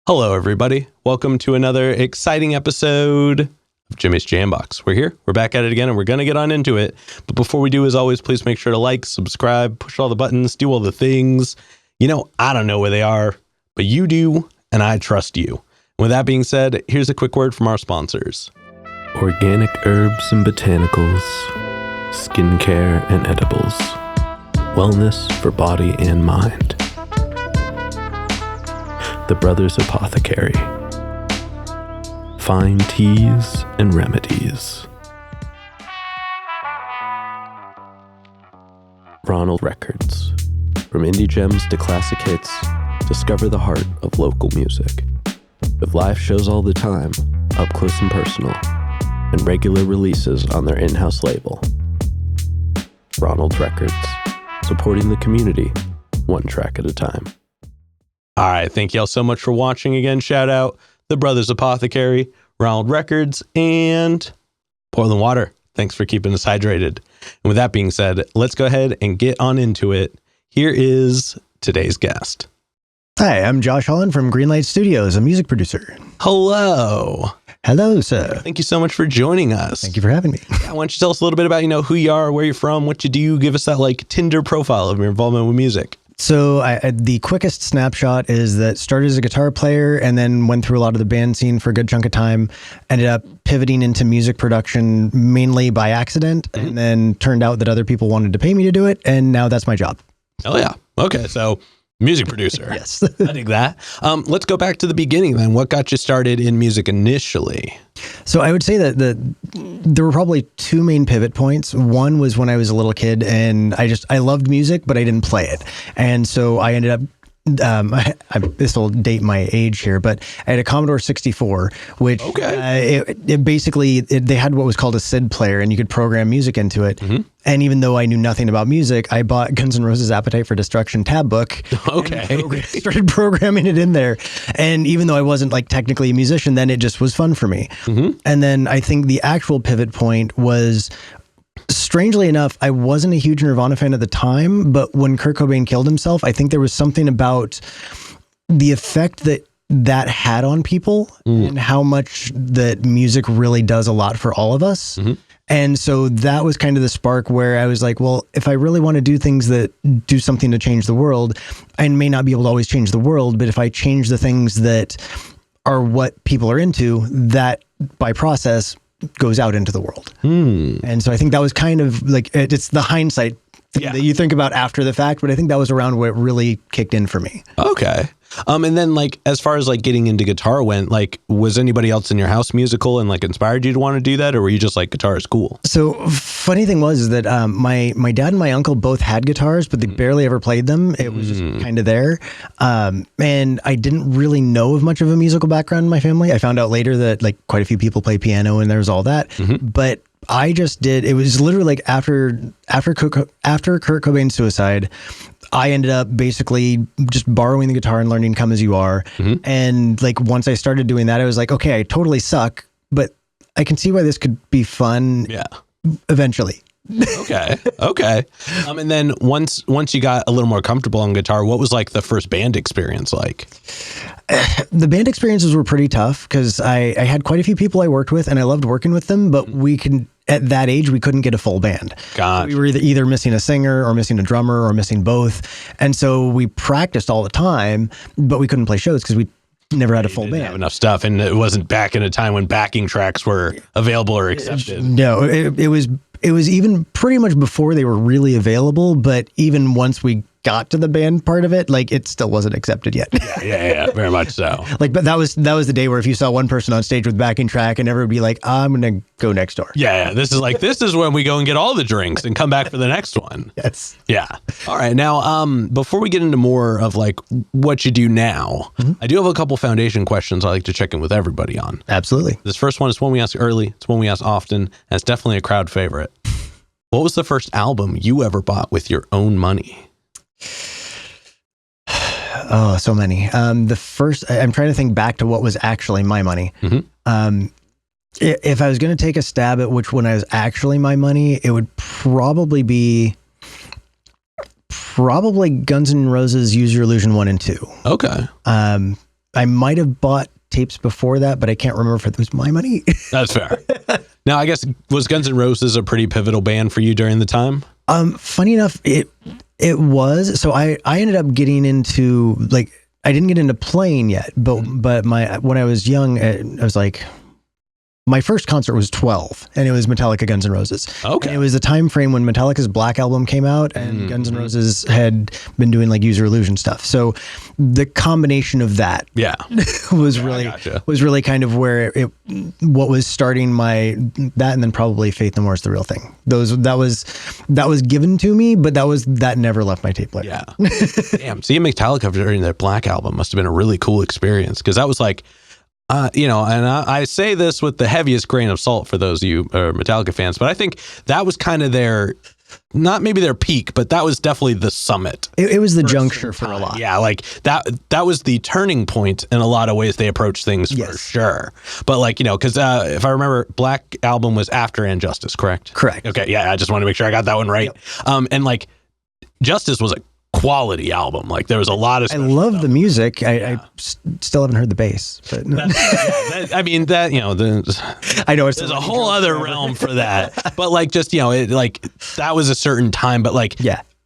Hello, everybody. Welcome to another exciting episode of Jimmy's Jambox. We're here. We're back at it again, and we're going to get on into it. But before we do, as always, please make sure to like, subscribe, push all the buttons, do all the things. You know, I don't know where they are, but you do, and I trust you. With that being said, here's a quick word from our sponsors. Organic herbs and botanicals, skincare and edibles, wellness for body and mind. The Brothers Apothecary. Fine teas and remedies. Ronald Records. From indie gems to classic hits, discover the heart of local music. With live shows all the time, up close and personal, and regular releases on their in-house label. Ronald Records. Supporting the community, one track at a time. All right. Thank y'all so much for watching again. Shout out The Brothers Apothecary, Ronald Records, and Portland Water. Thanks for keeping us hydrated. And with that being said, let's go ahead and get on into it. Here is today's guest. Hi, I'm Josh Holland from Greenlight Studios, a music producer. Hello. Hello, sir. Thank you so much for joining us. Thank you for having me. Yeah, why don't you tell us a little bit about, who you are, where you're from, what you do, give us that Tinder profile of your involvement with music. So the quickest snapshot is that started as a guitar player and then went through a lot of the band scene for a good chunk of time, ended up pivoting into music production mainly by accident, and then turned out that other people wanted to pay me to do it, and now that's my job. Oh, yeah. Okay, so music producer. Yes. I dig that. Let's go back to the beginning then. What got you started in music initially? So I would say that there were probably two main pivot points. One was when I was a little kid and I loved music, but I didn't play it. And so I ended up, this will date my age here, but I had a Commodore 64, which they had what was called a SID player, and you could program music into it. Mm-hmm. And even though I knew nothing about music, I bought Guns N' Roses' Appetite for Destruction tab book. Okay. And started programming it in there. And even though I wasn't technically a musician, then it just was fun for me. Mm-hmm. And then I think the actual pivot point was, strangely enough, I wasn't a huge Nirvana fan at the time, but when Kurt Cobain killed himself, I think there was something about the effect that had on people and how much that music really does a lot for all of us. Mm-hmm. And so that was kind of the spark where I was like, well, if I really want to do things that do something to change the world, I may not be able to always change the world, but if I change the things that are what people are into, that by process goes out into the world. And so I think that was kind of it's the hindsight that you think about after the fact, but I think that was around where it really kicked in for me. Okay. And then as far as getting into guitar went, was anybody else in your house musical and inspired you to want to do that, or were you just guitar is cool? So funny thing was that my dad and my uncle both had guitars, but they barely ever played them. It was just kind of there. And I didn't really know of much of a musical background in my family. I found out later that quite a few people play piano and there's all that. Mm-hmm. But I just did. It was literally after Kurt Cobain's suicide, I ended up basically just borrowing the guitar and learning Come As You Are. Mm-hmm. And once I started doing that, I was like, okay, I totally suck, but I can see why this could be fun. Yeah. Eventually. Okay. And then once you got a little more comfortable on guitar, what was the first band experience like? The band experiences were pretty tough because I had quite a few people I worked with and I loved working with them, but at that age, we couldn't get a full band. Gotcha. We were either missing a singer or missing a drummer or missing both. And so we practiced all the time, but we couldn't play shows because we never had a full band. Didn't have enough stuff, and it wasn't back in a time when backing tracks were available or accepted. No, it was even pretty much before they were really available, but even once we got to the band part of it, it still wasn't accepted yet. Yeah, very much so. But that was the day where if you saw one person on stage with backing track and everyone would be like, I'm going to go next door. Yeah. This is when we go and get all the drinks and come back for the next one. Yes. Yeah. All right. Now, before we get into more of what you do now, I do have a couple foundation questions I like to check in with everybody on. Absolutely. This first one is one we ask early. It's one we ask often, and it's definitely a crowd favorite. What was the first album you ever bought with your own money? Oh, so many. The first, I'm trying to think back to what was actually my money. Mm-hmm. If I was going to take a stab at which one was actually my money, it would probably be Guns N' Roses' Use Your Illusion 1 and 2. Okay. I might have bought tapes before that, but I can't remember if it was my money. That's fair. Now, I guess, was Guns N' Roses a pretty pivotal band for you during the time? Funny enough, it was. So I ended up getting into, like, I didn't get into playing yet, but when I was young, I was like, my first concert was 12, and it was Metallica, Guns N' Roses. Okay. And it was the time frame when Metallica's Black Album came out, and Guns N' Roses had been doing like User Illusion stuff. So the combination of that, was really kind of where what was starting that, and then probably Faith No More is the Real Thing. That was given to me, but that never left my tape player. Yeah. Damn. Seeing Metallica during their Black Album must have been a really cool experience, because that was like, and I say this with the heaviest grain of salt for those of you Metallica fans, but I think that was kind of not maybe their peak, but that was definitely the summit. It was the juncture for a lot. Yeah, like that was the turning point in a lot of ways they approach things, for sure. But like, because if I remember, Black Album was after Injustice, correct? Correct. Okay, yeah, I just want to make sure I got that one right. Yep. And like, Justice was a quality album. Like, there was a lot of stuff. I love the music. I still haven't heard the bass, but I mean, that, I know there's a whole other realm for that. But like, just, that was a certain time. But like,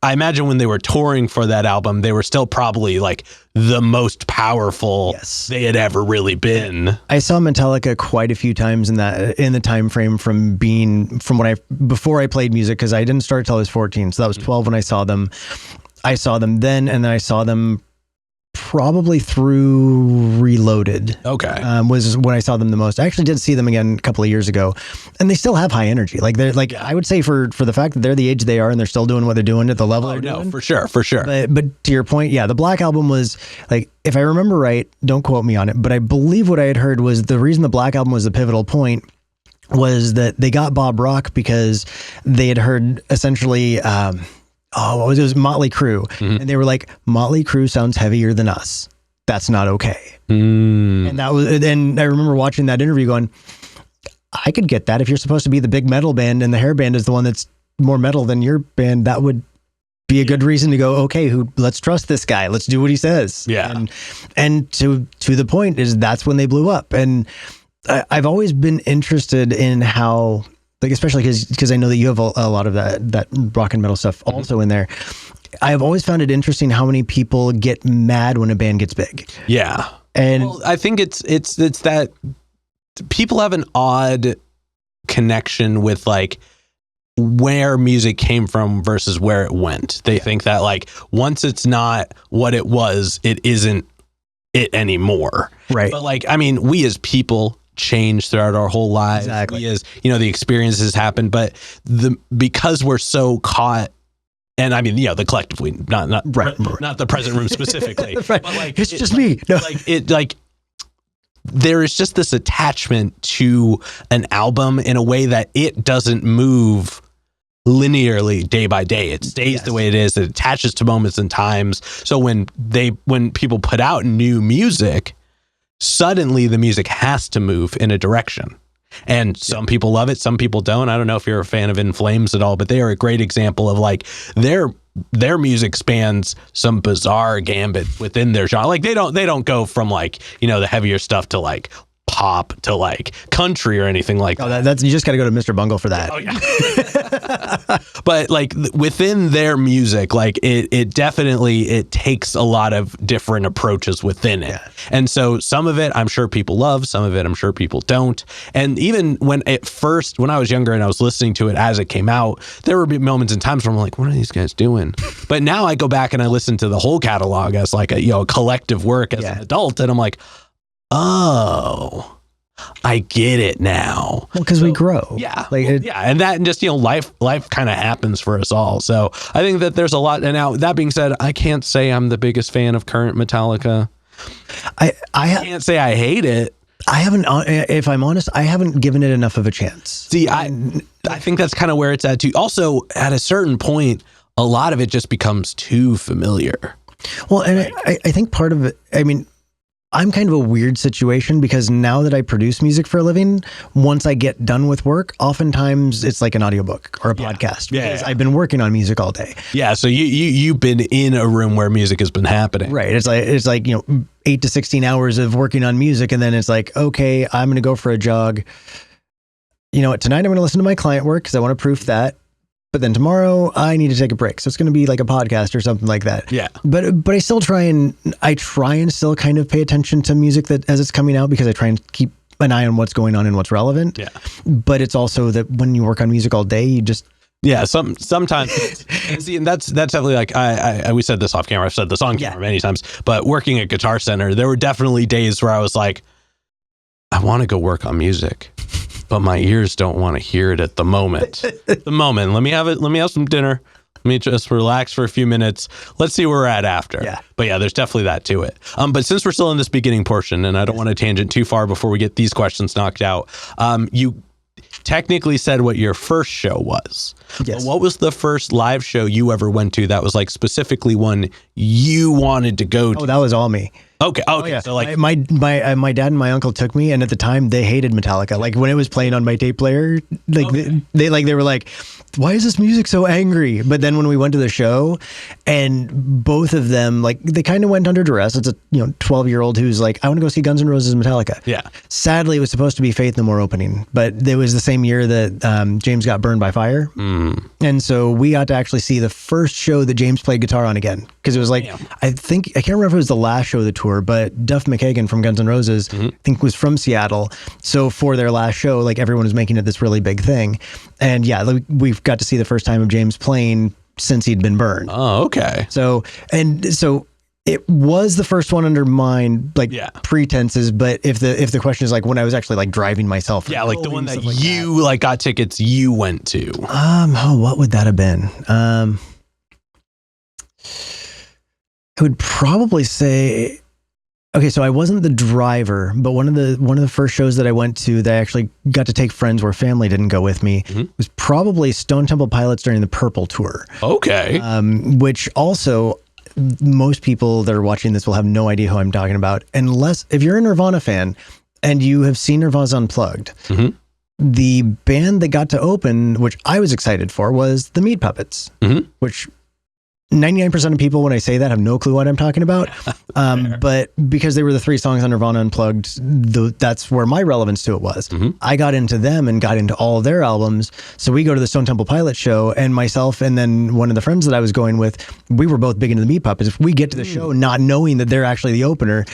I imagine when they were touring for that album, they were still probably like the most powerful they had ever really been. I saw Metallica quite a few times in the time frame before I played music, because I didn't start till I was 14. So that was 12 when I saw them. I saw them then, and then I saw them probably through Reloaded. Okay. Was when I saw them the most. I actually did see them again a couple of years ago, and they still have high energy. Like, they're like, I would say for the fact that they're the age they are and they're still doing what they're doing at the level they're doing. For sure. But to your point, the Black Album was, like, if I remember right, don't quote me on it, but I believe what I had heard was the reason the Black Album was the pivotal point was that they got Bob Rock because they had heard essentially, it was Motley Crue. And they were like, Motley Crue sounds heavier than us. That's not okay. And I remember watching that interview going, I could get that. If you're supposed to be the big metal band and the hair band is the one that's more metal than your band, that would be a good reason to go, okay, let's trust this guy. Let's do what he says. Yeah. And to the point is that's when they blew up. And I've always been interested in how, like, especially because I know that you have a lot of that rock and metal stuff also in there. I've always found it interesting how many people get mad when a band gets big. Yeah. And I think it's that people have an odd connection with, like, where music came from versus where it went. They think that, like, once it's not what it was, it isn't it anymore. Right. But, like, I mean, we as people change throughout our whole lives. Exactly. We as, the experiences happen, but because we're so caught, and I mean, the collectively, not the present room specifically, right. But like, it's just me. No. There is just this attachment to an album in a way that it doesn't move linearly day by day. It stays the way it is. It attaches to moments and times. So when people put out new music, suddenly the music has to move in a direction. And some people love it, some people don't. I don't know if you're a fan of In Flames at all, but they are a great example of, like, their music spans some bizarre gambit within their genre. Like, they don't go from, like, the heavier stuff to, like, pop to, like, country or anything like that. That's, you just got to go to Mr. Bungle for that. Oh yeah. But like within their music, like it definitely takes a lot of different approaches within it. Yeah. And so some of it I'm sure people love, some of it I'm sure people don't. And even when I was younger and I was listening to it as it came out, there would be moments and times where I'm like, what are these guys doing? But now I go back and I listen to the whole catalog as like a collective work as an adult, and I'm like, oh, I get it now. Well, because we grow. Yeah. And that, and just, life kind of happens for us all. So I think that there's a lot. And now, that being said, I can't say I'm the biggest fan of current Metallica. I can't say I hate it. I haven't, if I'm honest, I haven't given it enough of a chance. See, I think that's kind of where it's at too. Also, at a certain point, a lot of it just becomes too familiar. Well, and I think part of it, I mean, I'm kind of a weird situation because now that I produce music for a living, once I get done with work, oftentimes it's like an audiobook or a podcast because I've been working on music all day. Yeah. So you've been in a room where music has been happening. Right. It's like, 8 to 16 hours of working on music. And then it's like, okay, I'm going to go for a jog. You know what? Tonight I'm going to listen to my client work because I want to proof that. But then tomorrow I need to take a break. So it's going to be like a podcast or something like that. Yeah. But I still try and still kind of pay attention to music that as it's coming out because I try and keep an eye on what's going on and what's relevant. Yeah. But it's also that when you work on music all day, you just... Yeah, sometimes, and that's definitely like we said this off camera. I've said this on camera many times. But working at Guitar Center, there were definitely days where I was like, I want to go work on music, but my ears don't want to hear it at the moment. Let me have some dinner. Let me just relax for a few minutes. Let's see where we're at after. Yeah. But yeah, there's definitely that to it. But since we're still in this beginning portion, and I don't want to tangent too far before we get these questions knocked out, you technically said what your first show was. Yes. But what was the first live show you ever went to that was like specifically one you wanted to go to? Oh, that was all me. Okay. Yeah. So like my dad and my uncle took me, and at the time they hated Metallica. Like when it was playing on my tape player, like they were like, why is this music so angry? But then when we went to the show, and both of them, like, they kind of went under duress. It's a 12-year-old who's like, I want to go see Guns N' Roses and Metallica. Yeah. Sadly, it was supposed to be Faith No More opening, but it was the same year that James got burned by fire. And so we got to actually see the first show that James played guitar on again. Because it was like, I can't remember if it was the last show of the tour, but Duff McKagan from Guns N' Roses, I think, was from Seattle. So for their last show, like, everyone was making it this really big thing. And yeah, we've got to see the first time of James playing since he'd been burned. Oh, okay. So it was the first one under mine, pretenses. But if the question is like when I was actually like driving myself, like the one that you like got tickets you went to. What would that have been? I would probably say, okay, so I wasn't the driver, but one of the first shows that I went to that I actually got to take friends where family didn't go with me was probably Stone Temple Pilots during the Purple tour. Okay. Which also, most people that are watching this will have no idea who I'm talking about, unless if you're a Nirvana fan and you have seen Nirvana's Unplugged. The band that got to open, which I was excited for, was the Meat Puppets, which 99% of people, when I say that, have no clue what I'm talking about. But because they were the 3 songs on Nirvana Unplugged, that's where my relevance to it was. I got into them and got into all of their albums. So we go to the Stone Temple Pilots show, and myself and then one of the friends that I was going with, we were both big into the Meat Puppets. If we get to the show not knowing that they're actually the opener,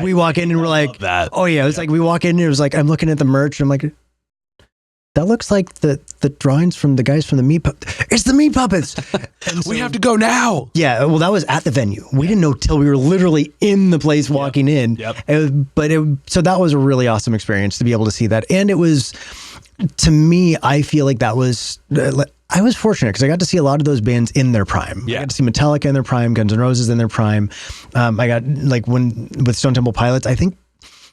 we walk in and we're like, that. Oh yeah, it's like we walk in and it was like, I'm looking at the merch and I'm like, that looks like the drawings from the guys from the Meat Puppets. It's the Meat Puppets. So, we have to go now. Yeah, well, that was at the venue. We didn't know till we were literally in the place walking in. So that was a really awesome experience to be able to see that. And it was, to me, I feel like that was, I was fortunate because I got to see a lot of those bands in their prime. I got to see Metallica in their prime, Guns N' Roses in their prime. I got, like, with Stone Temple Pilots, I think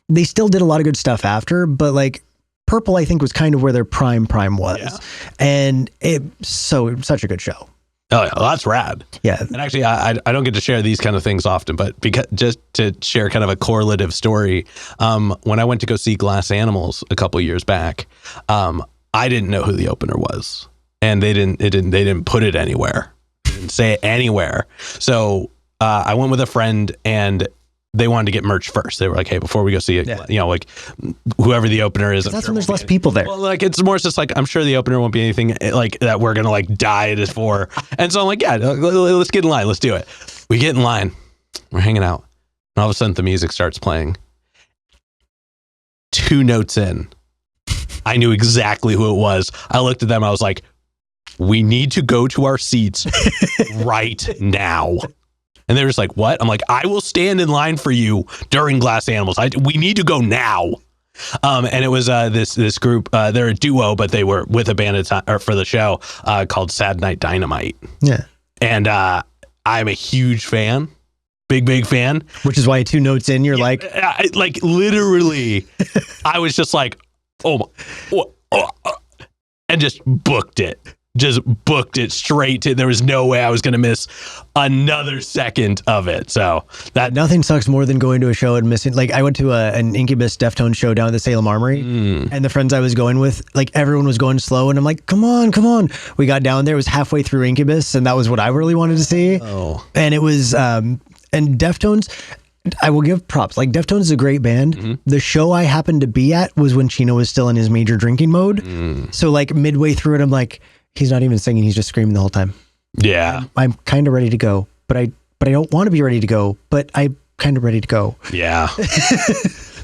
they still did a lot of good stuff after, but like, Purple, I think, was kind of where their prime was. And such a good show. Oh, yeah, well, that's rad. Yeah. And actually, I don't get to share these kind of things often, but because just to share kind of a correlative story, when I went to go see Glass Animals a couple years back, I didn't know who the opener was, and they didn't put it anywhere, they didn't say it anywhere. So I went with a friend, and they wanted to get merch first. They were like, hey, before we go see it, like whoever the opener is. That's when there's less people there. Well, like, it's more just like, I'm sure the opener won't be anything like that we're going to like die for. And so I'm like, yeah, let's get in line. Let's do it. We get in line. We're hanging out. And all of a sudden the music starts playing. 2 notes in, I knew exactly who it was. I looked at them. I was like, we need to go to our seats right now. And they were just like, what? I'm like, I will stand in line for you during Glass Animals. We need to go now. And it was this group. They're a duo, but they were with a band for the show called Sad Night Dynamite. Yeah. And I'm a huge fan. Big fan. Which is why 2 notes in, you're like literally, I was just like, and just booked it. just booked it straight to, there was no way I was going to miss another second of it. So that nothing sucks more than going to a show and missing. Like I went to an Incubus Deftones show down at the Salem Armory, and the friends I was going with, like everyone was going slow, and I'm like, come on. We got down there, it was halfway through Incubus, and that was what I really wanted to see. Oh. And it was, and Deftones, I will give props. Like Deftones is a great band. The show I happened to be at was when Chino was still in his major drinking mode. So like midway through it, I'm like, he's not even singing, he's just screaming the whole time. Yeah. I'm kind of ready to go, but I don't want to be ready to go, but I'm kind of ready to go. Yeah.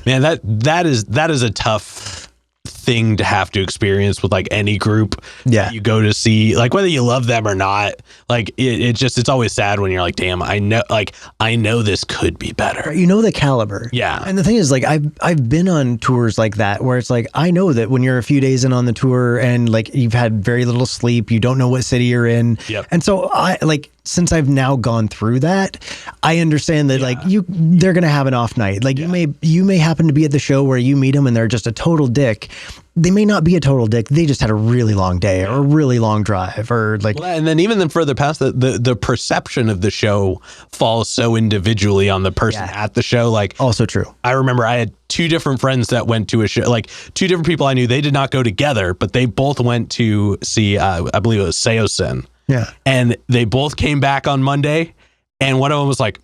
Man, that is a tough thing to have to experience with like any group that you go to see, like whether you love them or not. Like it's always sad when you're like, damn, I know this could be better. You know the caliber. Yeah. And the thing is, like, I've been on tours like that where it's like, I know that when you're a few days in on the tour and like you've had very little sleep, you don't know what city you're in. Yep. And so since I've now gone through that, I understand that they're going to have an off night. Like you may happen to be at the show where you meet them and they're just a total dick. They may not be a total dick. They just had a really long day or a really long drive or like. Well, and then even further past the perception of the show falls so individually on the person at the show. Like also true. I remember I had two different friends that went to a show, like two different people I knew. They did not go together, but they both went to see, I believe it was Seosin. Yeah. And they both came back on Monday, and one of them was like,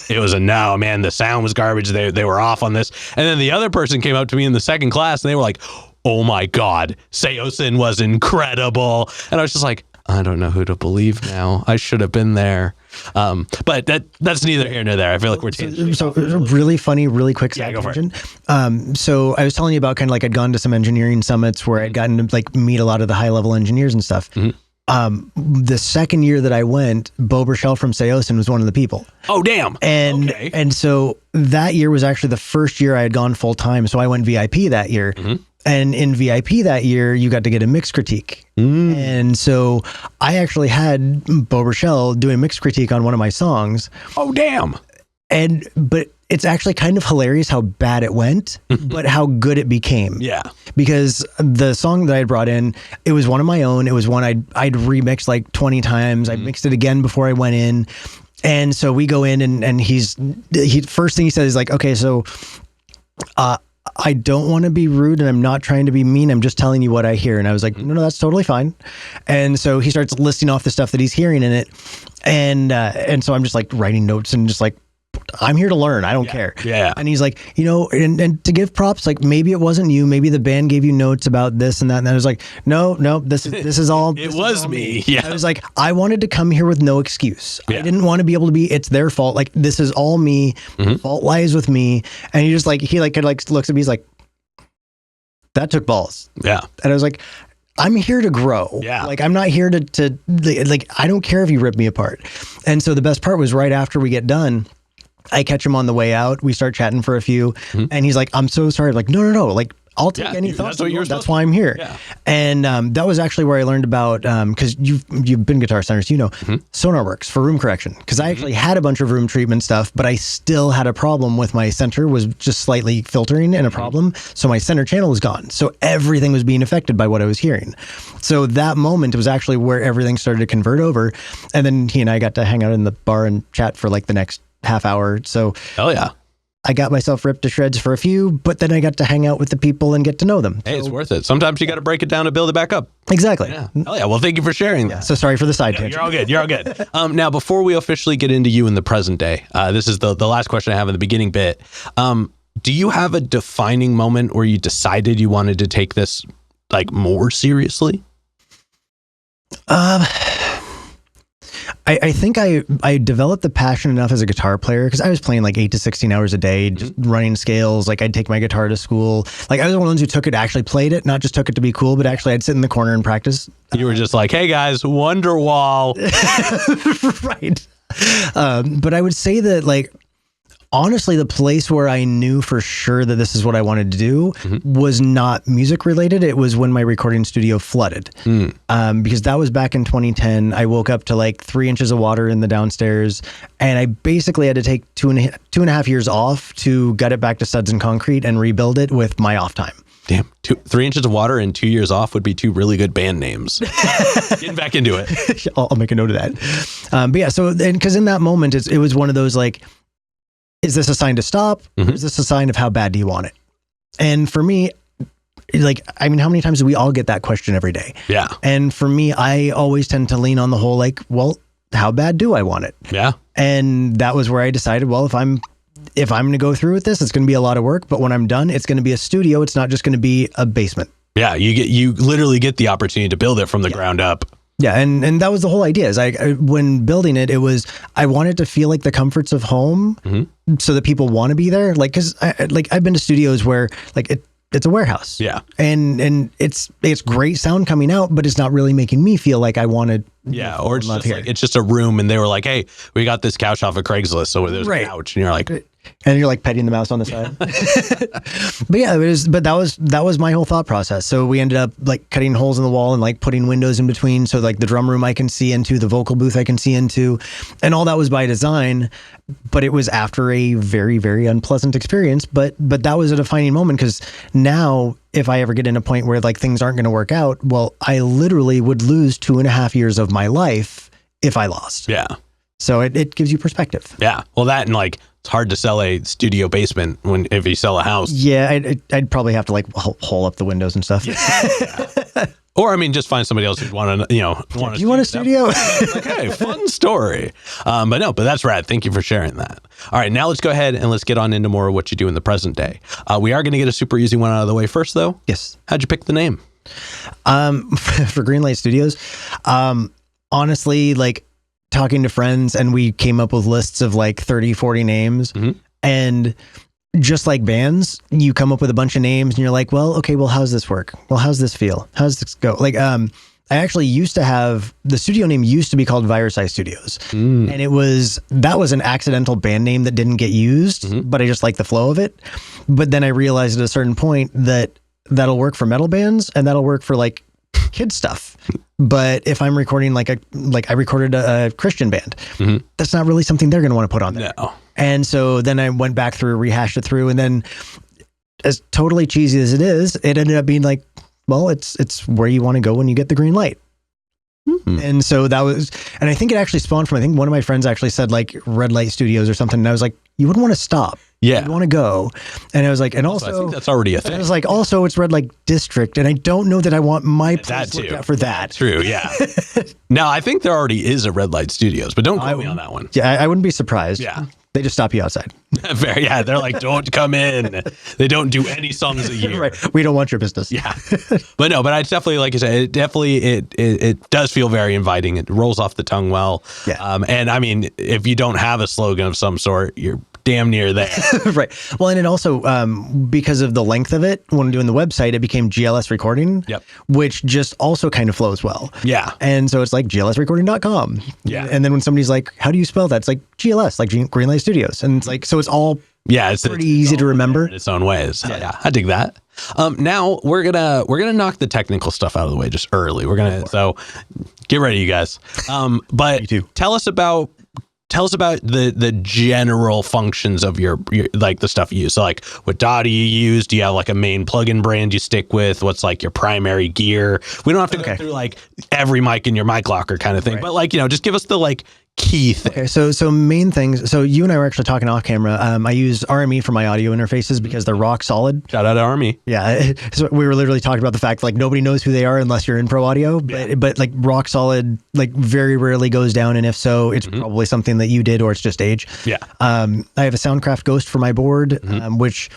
it was a no, man, the sound was garbage. They were off on this. And then the other person came up to me in the second class and they were like, oh my God, Seosin was incredible. And I was just like, I don't know who to believe now. I should have been there. But that's neither here nor there. I feel like we're tangent. So really funny, really quick side tangent. So I was telling you about kind of like I'd gone to some engineering summits where I'd gotten to like meet a lot of the high level engineers and stuff. The second year that I went, Bo Burchell from Seosin was one of the people. Oh, damn. And so that year was actually the first year I had gone full time. So I went VIP that year. And in VIP that year, you got to get a mix critique. And so I actually had Bo Burchell doing mix critique on one of my songs. Oh, damn. But it's actually kind of hilarious how bad it went, but how good it became. Yeah. Because the song that I brought in, it was one of my own. It was one I'd remixed like 20 times. I mixed it again before I went in. And so we go in and he first thing he said is like, okay, so I don't want to be rude and I'm not trying to be mean. I'm just telling you what I hear. And I was like, no, that's totally fine. And so he starts listing off the stuff that he's hearing in it. And so I'm just like writing notes and just like, I'm here to learn. I don't care. Yeah. And he's like, and to give props, like maybe it wasn't you, maybe the band gave you notes about this and that. And I was like, no, this is all. It was me. Yeah. I was like, I wanted to come here with no excuse. Yeah. I didn't want to be able to be, it's their fault. Like this is all me. The fault lies with me. And he just like, looks at me. He's like, that took balls. Yeah. And I was like, I'm here to grow. Yeah. Like, I'm not here to like, I don't care if you rip me apart. And so the best part was right after we get done, I catch him on the way out. We start chatting for a few and he's like, I'm so sorry. I'm like, no. Like, I'll take any thoughts. That's why I'm here. Yeah. And that was actually where I learned about, because you've been Guitar Center, so SonarWorks for room correction. Because I actually had a bunch of room treatment stuff, but I still had a problem with my center was just slightly filtering and a problem. So my center channel was gone. So everything was being affected by what I was hearing. So that moment was actually where everything started to convert over. And then he and I got to hang out in the bar and chat for like the next half hour. So hell yeah. I got myself ripped to shreds for a few, but then I got to hang out with the people and get to know them. Hey, it's worth it. Sometimes you got to break it down to build it back up. Exactly. Yeah. Hell yeah. Well, thank you for sharing that. So sorry for the side tangent. You're all good. Now, before we officially get into you in the present day, this is the last question I have in the beginning bit. Do you have a defining moment where you decided you wanted to take this like more seriously? I think I developed the passion enough as a guitar player because I was playing like 8 to 16 hours a day, just running scales. Like I'd take my guitar to school. Like I was one of the ones who took it, actually played it, not just took it to be cool, but actually I'd sit in the corner and practice. You were just like, hey guys, Wonderwall. Right. But I would say that like, honestly, the place where I knew for sure that this is what I wanted to do was not music related. It was when my recording studio flooded. Because that was back in 2010. I woke up to like 3 inches of water in the downstairs and I basically had to take two and a half years off to gut it back to studs and concrete and rebuild it with my off time. Damn, 3 inches of water and 2 years off would be 2 really good band names. Getting back into it. I'll make a note of that. But yeah, so because in that moment, it was one of those like, is this a sign to stop? Or is this a sign of how bad do you want it? And for me, like, I mean, how many times do we all get that question every day? Yeah. And for me, I always tend to lean on the whole, like, well, how bad do I want it? Yeah. And that was where I decided, well, if I'm going to go through with this, it's going to be a lot of work, but when I'm done, it's going to be a studio. It's not just going to be a basement. Yeah. You literally get the opportunity to build it from the ground up. Yeah. And that was the whole idea is when building it, I wanted to feel like the comforts of home so that people want to be there. Like, cause I've been to studios where like it's a warehouse. Yeah. And it's great sound coming out, but it's not really making me feel like I wanted. Yeah. Or it's just like, it's just a room and they were like, hey, we got this couch off of Craigslist. So there's a couch and you're like, and you're like petting the mouse on the side. But yeah, that was my whole thought process. So we ended up like cutting holes in the wall and like putting windows in between. So like the drum room I can see into, the vocal booth I can see into, and all that was by design. But it was after a very, very unpleasant experience. But that was a defining moment because now if I ever get in a point where like things aren't going to work out, well, I literally would lose 2.5 years of my life if I lost. Yeah. So it gives you perspective. Yeah. Well, that and like, it's hard to sell a studio basement if you sell a house. Yeah, I'd probably have to like hole up the windows and stuff. Yeah. Or I mean, just find somebody else who'd want to, do you want a studio? Like, hey, fun story. But that's rad. Thank you for sharing that. All right, now let's go ahead and let's get on into more of what you do in the present day. We are going to get a super easy one out of the way first, though. Yes. How'd you pick the name? For Greenlight Studios, honestly, like, talking to friends and we came up with lists of like 30, 40 names and just like bands, you come up with a bunch of names and you're like, well, okay, well, how's this work? Well, how's this feel? How's this go? Like, I actually used to have the studio name used to be called Virus Eye Studios. And that was an accidental band name that didn't get used, but I just like the flow of it. But then I realized at a certain point that'll work for metal bands and that'll work for like kid stuff. But if I'm recording like I recorded a Christian band, that's not really something they're going to want to put on there. No. And so then I went back through, rehashed it through, and then as totally cheesy as it is, it ended up being like, well, it's where you want to go when you get the green light. And so that was, and I think it actually spawned from, I think one of my friends actually said like Red Light Studios or something. And I was like, you wouldn't want to stop. Yeah. You want to go. And I was like, and also, I think that's already a thing. I was like, also it's Red Light District. And I don't know that I want my place looked at for that. True. Yeah. Now I think there already is a Red Light Studios, but don't quote me on that one. Yeah. I wouldn't be surprised. Yeah. They just stop you outside. Yeah, they're like, don't come in. They don't do any songs a year. Right. We don't want your business. Yeah. But I definitely, like you said, it does feel very inviting. It rolls off the tongue well. Yeah. And I mean, if you don't have a slogan of some sort, you're damn near there. Right. Well, and it also, because of the length of it, when doing the website, it became GLS Recording, which just also kind of flows well. Yeah. And so it's like glsrecording.com. Yeah. And then when somebody's like, how do you spell that? It's like GLS, like Greenlight Studios. And it's like, so it's all it's pretty easy to remember in its own ways. Yeah. I dig that. Now we're gonna knock the technical stuff out of the way just early. So get ready, you guys. But tell us about the general functions of your like the stuff you use. So like what DAW do you use? Do you have like a main plugin brand you stick with? What's like your primary gear? We don't have to go through like every mic in your mic locker kind of thing, but like, just give us the like key thing. Okay, so main things. So you and I were actually talking off camera. I use RME for my audio interfaces because they're rock solid. Shout out to RME. Yeah, so we were literally talking about the fact like nobody knows who they are unless you're in pro audio. But like rock solid, like very rarely goes down, and if so, it's probably something that you did or it's just age. Yeah. I have a Soundcraft Ghost for my board, which.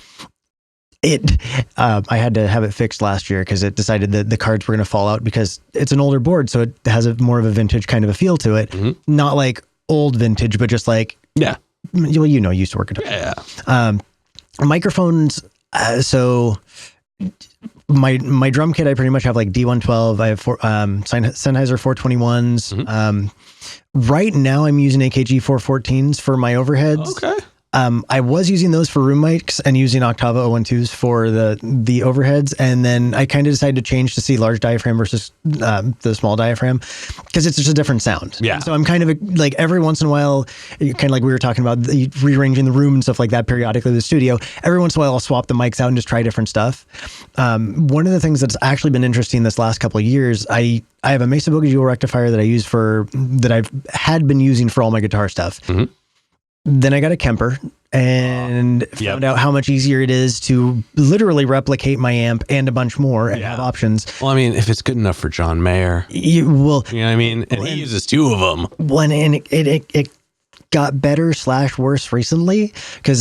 I had to have it fixed last year because it decided that the cards were going to fall out because it's an older board, so it has more of a vintage kind of a feel to it. Not like old vintage, but just like used to work at microphones. So my drum kit, I pretty much have like D112. I have Sennheiser 421s. Right now, I'm using AKG 414s for my overheads. Okay. I was using those for room mics and using Octava 012s for the overheads. And then I kind of decided to change to see large diaphragm versus the small diaphragm because it's just a different sound. Yeah. So I'm kind of like every once in a while, kind of like we were talking about rearranging the room and stuff like that periodically in the studio. Every once in a while, I'll swap the mics out and just try different stuff. One of the things that's actually been interesting this last couple of years, I have a Mesa Boogie dual rectifier that I use that I've had been using for all my guitar stuff. Then I got a Kemper and found out how much easier it is to literally replicate my amp and a bunch more and have options. Well, I mean, if it's good enough for John Mayer, you know what I mean? And he uses 2 of them. And it got better / worse recently because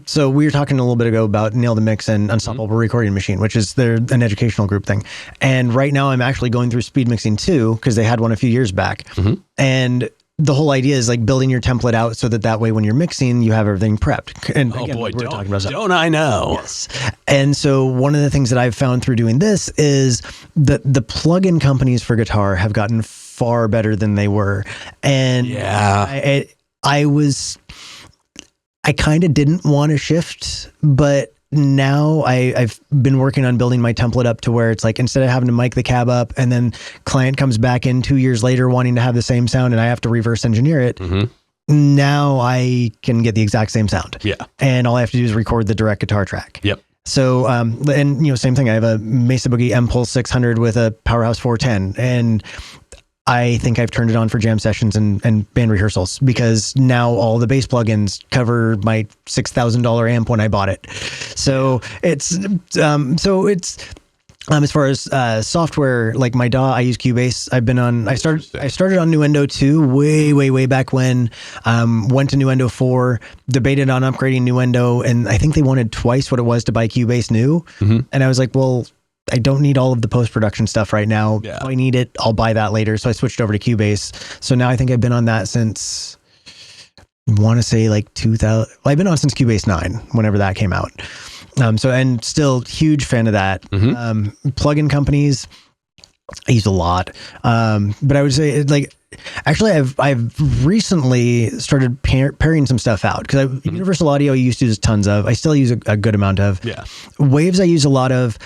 so we were talking a little bit ago about Nail the Mix and Unstoppable Recording Machine, which is an educational group thing. And right now I'm actually going through Speed Mixing 2 because they had one a few years back. And the whole idea is like building your template out so that way when you're mixing, you have everything prepped. And again, we're talking about don't I know? Yes. And so one of the things that I've found through doing this is that the plug-in companies for guitar have gotten far better than they were. And I kind of didn't want to shift, but now I've been working on building my template up to where it's like, instead of having to mic the cab up and then client comes back in 2 years later wanting to have the same sound and I have to reverse engineer it. Now I can get the exact same sound. Yeah. And all I have to do is record the direct guitar track. Yep. So, and same thing. I have a Mesa Boogie M-Pulse 600 with a Powerhouse 410 and I think I've turned it on for jam sessions and band rehearsals because now all the bass plugins cover my $6,000 amp when I bought it. So it's as far as software, like my DAW, I use Cubase. I started on Nuendo 2 way back when. Went to Nuendo 4, debated on upgrading Nuendo, and I think they wanted twice what it was to buy Cubase new. And I was like, well, I don't need all of the post-production stuff right now. Yeah. If I need it, I'll buy that later. So I switched over to Cubase. So now I think I've been on that since, I want to say like 2000. Well, I've been on since Cubase 9, whenever that came out. And still huge fan of that. Plugin companies, I use a lot. But I would say actually I've recently started pairing some stuff out because Universal Audio I used to use tons of. I still use a good amount of. Yeah. Waves I use a lot of.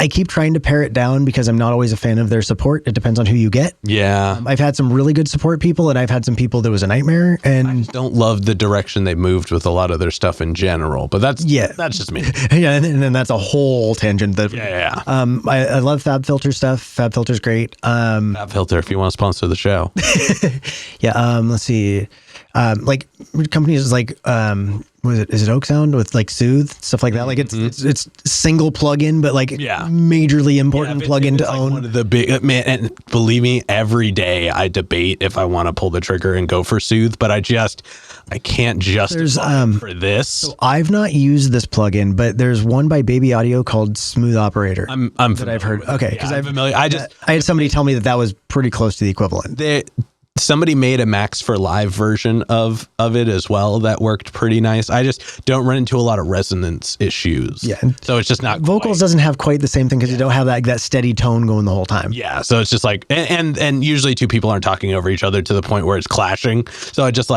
I keep trying to pare it down because I'm not always a fan of their support. It depends on who you get. Yeah. I've had some really good support people and I've had some people that was a nightmare. And I don't love the direction they moved with a lot of their stuff in general, but that's just me. Yeah. And then that's a whole tangent. I love FabFilter stuff. FabFilter's great. FabFilter, if you want to sponsor the show. Let's see. Like companies like, is it Oak Sound with like Soothe, stuff like that? Like it's single plugin, but like majorly important plugin to own. One of the big, man, and believe me, every day I debate if I want to pull the trigger and go for Soothe, but I can't justify for this. So I've not used this plugin, but there's one by Baby Audio called Smooth Operator. I'm that I've heard. Okay, because I'm familiar. I had somebody tell me that was pretty close to the equivalent. Somebody made a Max for Live version of it as well that worked pretty nice. I just don't run into a lot of resonance issues. Yeah. So it's just not vocals doesn't have quite the same thing because you don't have that steady tone going the whole time. Yeah. So it's just like and usually two people aren't talking over each other to the point where it's clashing. So I just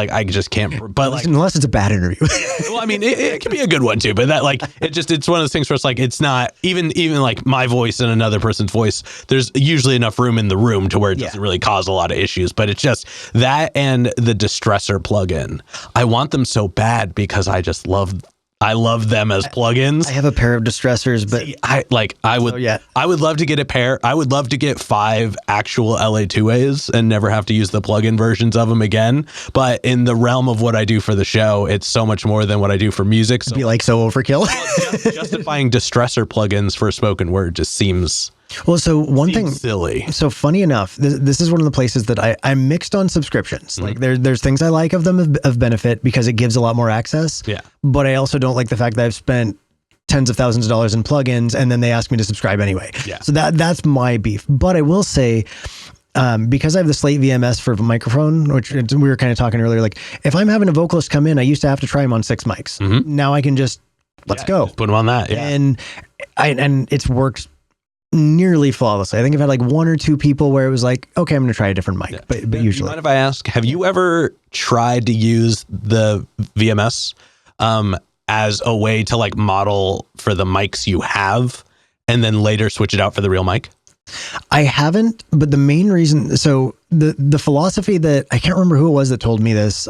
can't. But unless it's a bad interview. Well, I mean, it can be a good one too. But that it's one of those things where it's like it's not even like my voice and another person's voice. There's usually enough room in the room to where it doesn't really cause a lot of issues. But it's just that and the distressor plugin. I want them so bad because I love them as plugins. I have a pair of distressors, but I would love to get a pair. I would love to get 5 actual LA2As and never have to use the plugin versions of them again. But in the realm of what I do for the show, it's so much more than what I do for music. So it'd be so overkill. Justifying distressor plugins for spoken word just seems so one thing silly. So funny enough, this is one of the places that I'm mixed on subscriptions. Like there's things I like of them of benefit because it gives a lot more access. Yeah. But I also don't like the fact that I've spent tens of thousands of dollars in plugins and then they ask me to subscribe anyway. Yeah. So that's my beef. But I will say, because I have the Slate VMS for microphone, which we were kind of talking earlier, like if I'm having a vocalist come in, I used to have to try him on 6 mics. Now I can just let's go. Just put them on that. Yeah. And it's worked nearly flawlessly. I think I've had like one or two people where it was like, okay, I'm going to try a different mic, but usually. Mind if I ask, have you ever tried to use the VMS as a way to like model for the mics you have and then later switch it out for the real mic? I haven't, but the main reason, so the philosophy that, I can't remember who it was that told me this,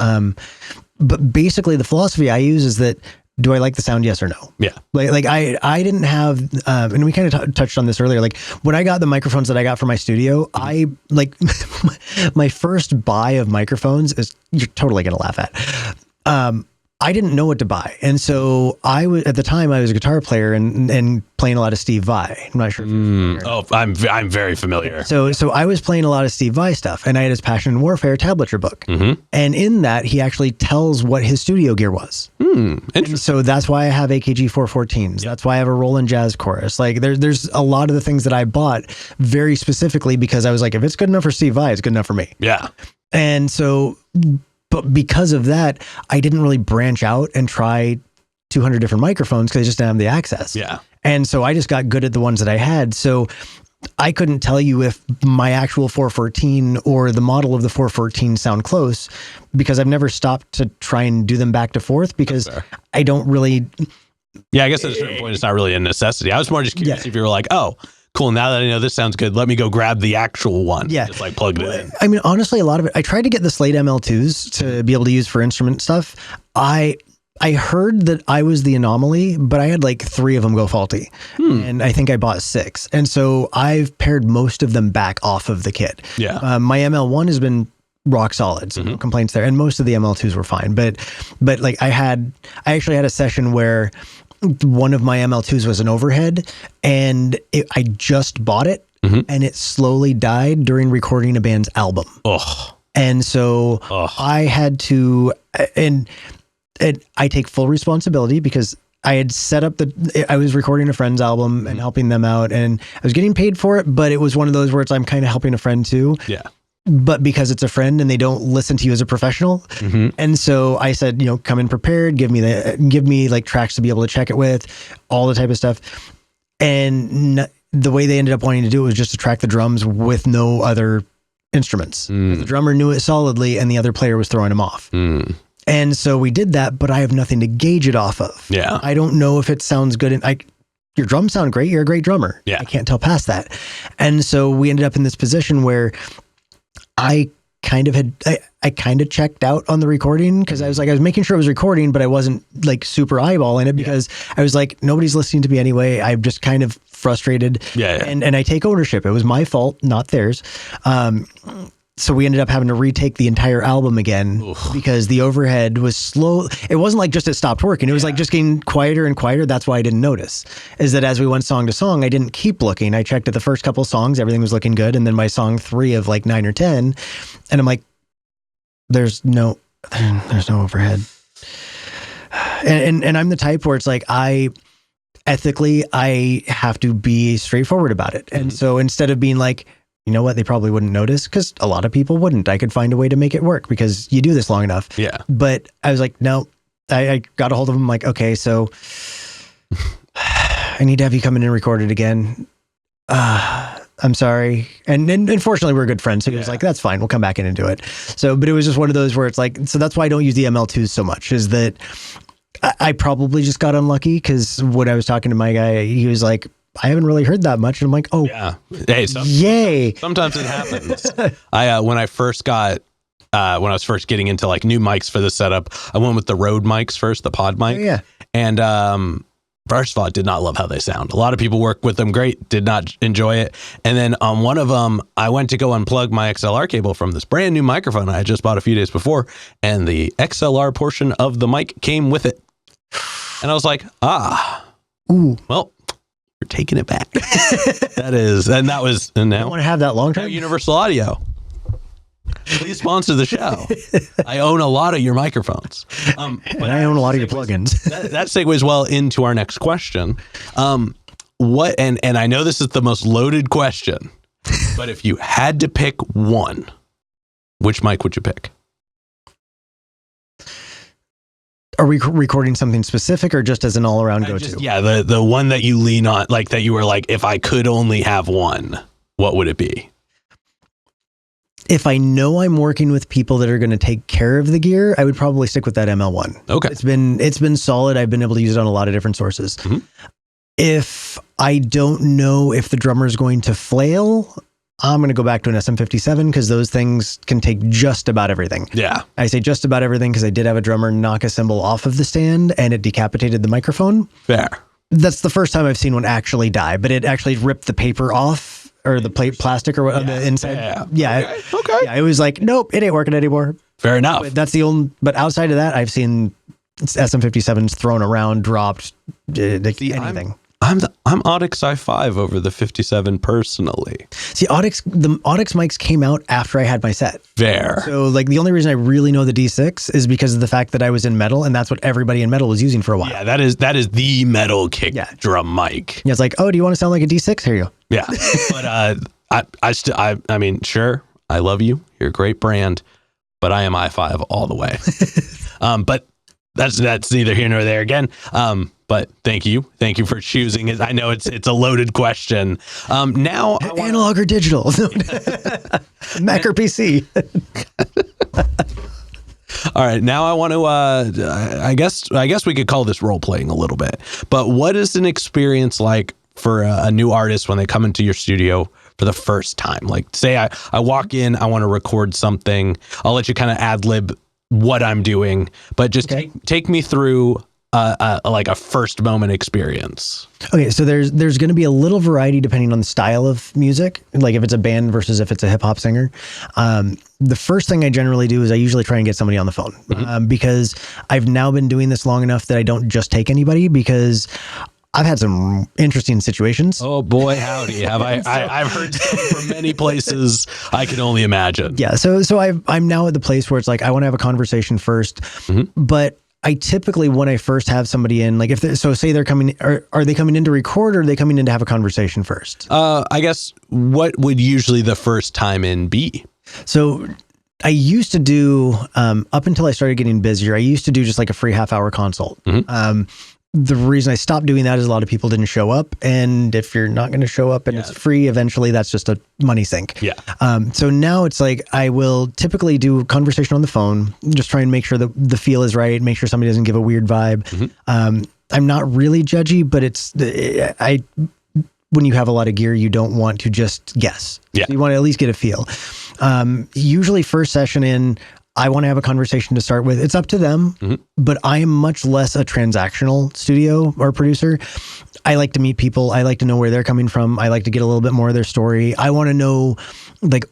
but basically the philosophy I use is that, do I like the sound? Yes or no? Yeah. Like I didn't have, and we kind of touched on this earlier, like when I got the microphones that I got for my studio, I like my first buy of microphones is, you're totally going to laugh at. I didn't know what to buy. And so at the time I was a guitar player and playing a lot of Steve Vai. I'm not sure if you're familiar. I'm very familiar. So I was playing a lot of Steve Vai stuff, and I had his Passion and Warfare tablature book. And in that, he actually tells what his studio gear was. Interesting. So that's why I have AKG 414s. That's why I have a Roland Jazz Chorus. Like there's a lot of the things that I bought very specifically because I was like, if it's good enough for Steve Vai, it's good enough for me. Yeah. And so, but because of that, I didn't really branch out and try 200 different microphones because I just didn't have the access. Yeah. And so I just got good at the ones that I had. So I couldn't tell you if my actual 414 or the model of the 414 sound close because I've never stopped to try and do them back to forth because I don't really. Yeah, I guess at a certain point, it's not really a necessity. I was more just curious if you were like, oh, cool, now that I know this sounds good, let me go grab the actual one. Yeah. Just like plug it in. I mean, honestly, a lot of it, I tried to get the Slate ML2s to be able to use for instrument stuff. I heard that I was the anomaly, but I had like 3 of them go faulty. And I think I bought 6. And so I've paired most of them back off of the kit. Yeah. My ML1 has been rock solid, so no complaints there. And most of the ML2s were fine. But like I actually had a session where one of my ML2s was an overhead and I just bought it and it slowly died during recording a band's album. And so I had to, and I take full responsibility because I had set up I was recording a friend's album and helping them out and I was getting paid for it, but it was one of those where I'm kind of helping a friend too. Yeah. But because it's a friend and they don't listen to you as a professional. And so I said, come in prepared, give me like tracks to be able to check it with, all the type of stuff. And the way they ended up wanting to do it was just to track the drums with no other instruments. The drummer knew it solidly and the other player was throwing him off. And so we did that, but I have nothing to gauge it off of. Yeah. I don't know if it sounds good. Your drums sound great. You're a great drummer. Yeah. I can't tell past that. And so we ended up in this position where I kind of checked out on the recording because I was making sure it was recording, but I wasn't like super eyeballing it because I was like, nobody's listening to me anyway. I'm just kind of frustrated. Yeah. And I take ownership. It was my fault, not theirs. So we ended up having to retake the entire album again because the overhead was slow. It wasn't like just it stopped working. It was like just getting quieter and quieter. That's why I didn't notice, is that as we went song to song, I didn't keep looking. I checked at the first couple songs, everything was looking good. And then by song 3 of like 9 or 10, and I'm like, there's no overhead. And I'm the type where it's like, ethically, I have to be straightforward about it. And so instead of being like, you know what, they probably wouldn't notice because a lot of people wouldn't. I could find a way to make it work because you do this long enough. Yeah. But I was like, no, I got a hold of him. Like, okay, so I need to have you come in and record it again. I'm sorry. And unfortunately we're good friends. So he was like, that's fine. We'll come back in and do it. So, but it was just one of those where it's like, so that's why I don't use the ML2s so much, is that I probably just got unlucky because when I was talking to my guy, he was like, I haven't really heard that much. And I'm like, oh, yeah. Hey, yay. Sometimes it happens. When I was first getting into like new mics for the setup, I went with the Rode mics first, the pod mic. Oh, yeah. And first of all, I did not love how they sound. A lot of people work with them great, did not enjoy it. And then on one of them, I went to go unplug my XLR cable from this brand new microphone I had just bought a few days before, and the XLR portion of the mic came with it. And I was like, well, you're taking it back. And now I want to have that long term. Universal Audio, please sponsor the show. I own a lot of your microphones. And I own a lot of your plugins. that segues well into our next question. And I know this is the most loaded question, but if you had to pick one, which mic would you pick? Are we recording something specific or just as an all-around go-to? Yeah, the one that you lean on, like that you were like, if I could only have one, what would it be? If I know I'm working with people that are going to take care of the gear, I would probably stick with that ML1. Okay. It's been solid. I've been able to use it on a lot of different sources. If I don't know if the drummer is going to flail, I'm going to go back to an SM57 because those things can take just about everything. Yeah. I say just about everything because I did have a drummer knock a cymbal off of the stand and it decapitated the microphone. Fair. That's the first time I've seen one actually die, but it actually ripped the paper off or the plastic or what the inside. Yeah. Okay. Yeah. It was like, nope, it ain't working anymore. Fair enough. But that's the only, but outside of that, I've seen SM57s thrown around, dropped, anything. I'm Audix i5 over the 57 personally. See, the Audix mics came out after I had my set. Fair. So like the only reason I really know the D6 is because of the fact that I was in metal and that's what everybody in metal was using for a while. Yeah, that is the metal kick drum mic. Yeah, it's like, oh, do you want to sound like a D6? Here you go. Yeah. But I mean, sure, I love you. You're a great brand, but I am i5 all the way. But that's neither here nor there again. But thank you for choosing it. I know it's a loaded question. Now, analog or digital, Mac or PC. All right, now I want to. I guess we could call this role playing a little bit. But what is an experience like for a new artist when they come into your studio for the first time? Like, say I walk in, I want to record something. I'll let you kind of ad lib what I'm doing, but just take me through like a first moment experience. Okay, so there's going to be a little variety depending on the style of music, like if it's a band versus if it's a hip hop singer. The first thing I generally do is I usually try and get somebody on the phone because I've now been doing this long enough that I don't just take anybody because I've had some interesting situations. Oh boy, howdy! Have I've heard some from many places. I can only imagine. Yeah, so I'm now at the place where it's like I want to have a conversation first, but I typically, when I first have somebody in, like say they're coming, are they coming in to record or are they coming in to have a conversation first? I guess what would usually the first time in be? So I used to do, up until I started getting busier, I used to do just like a free half-hour consult. The reason I stopped doing that is a lot of people didn't show up. And if you're not going to show up and it's free, eventually that's just a money sink. Yeah. So now it's like, I will typically do a conversation on the phone, just try and make sure that the feel is right, make sure somebody doesn't give a weird vibe. I'm not really judgy, but when you have a lot of gear, you don't want to just guess. Yeah. So you want to at least get a feel. Usually first session in, I want to have a conversation to start with. It's up to them, but I am much less a transactional studio or producer. I like to meet people. I like to know where they're coming from. I like to get a little bit more of their story. I want to know, like,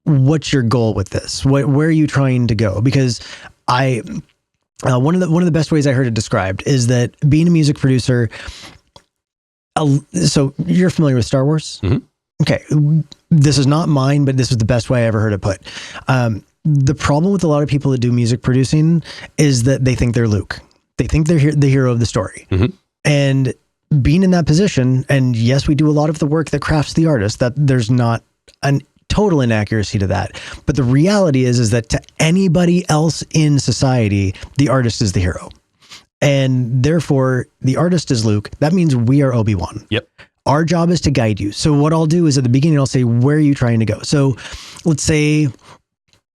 what's your goal with this? Where are you trying to go? Because one of the best ways I heard it described is that being a music producer. So you're familiar with Star Wars? Okay, this is not mine, but this is the best way I ever heard it put. The problem with a lot of people that do music producing is that they think they're Luke. They think they're the hero of the story. And being in that position, and yes, we do a lot of the work that crafts the artist, that there's not a total inaccuracy to that. But the reality is that to anybody else in society, the artist is the hero. And therefore, the artist is Luke. That means we are Obi-Wan. Yep. Our job is to guide you. So what I'll do is at the beginning, I'll say, where are you trying to go? So let's say,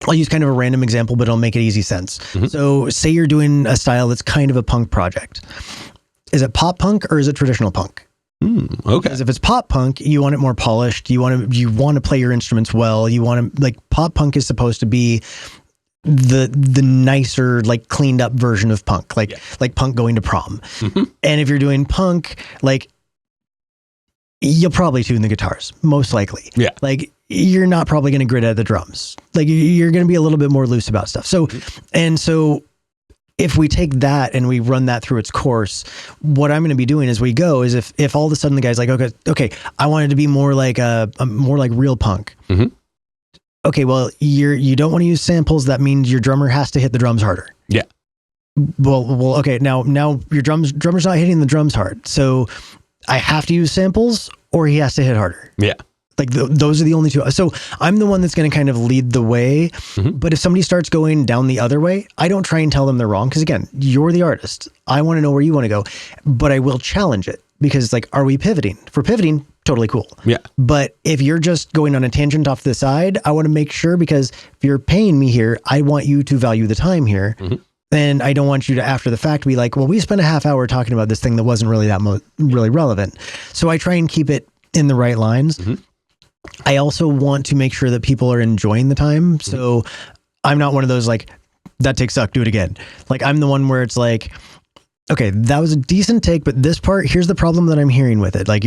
I'll use kind of a random example, but it'll make it easy sense. So say you're doing a style that's kind of a punk project. Is it pop punk or is it traditional punk? Okay. Because if it's pop punk, you want it more polished. You want to play your instruments well. You want to, like, pop punk is supposed to be the nicer, like, cleaned up version of punk, like punk going to prom. And if you're doing punk, like, you'll probably tune the guitars, most likely. Yeah. Like, you're not probably going to grit at the drums. Like, you're going to be a little bit more loose about stuff. So, and so if we take that and we run that through its course, what I'm going to be doing as we go is if all of a sudden the guy's like, okay, I want it to be more like a more like real punk. Okay, well, you don't want to use samples. That means your drummer has to hit the drums harder. Yeah. Well, okay. Now your drummer's not hitting the drums hard. So I have to use samples or he has to hit harder. Yeah. Like those are the only two. So I'm the one that's going to kind of lead the way. But if somebody starts going down the other way, I don't try and tell them they're wrong. Because again, you're the artist. I want to know where you want to go. But I will challenge it because it's like, are we pivoting? If we're pivoting, totally cool. Yeah. But if you're just going on a tangent off to the side, I want to make sure, because if you're paying me here, I want you to value the time here. And I don't want you to, after the fact, be like, well, we spent a half hour talking about this thing that wasn't really really relevant. So I try and keep it in the right lines. I also want to make sure that people are enjoying the time. So I'm not one of those like, that take sucked, do it again. Like I'm the one where it's like, okay, that was a decent take, but this part, here's the problem that I'm hearing with it. Like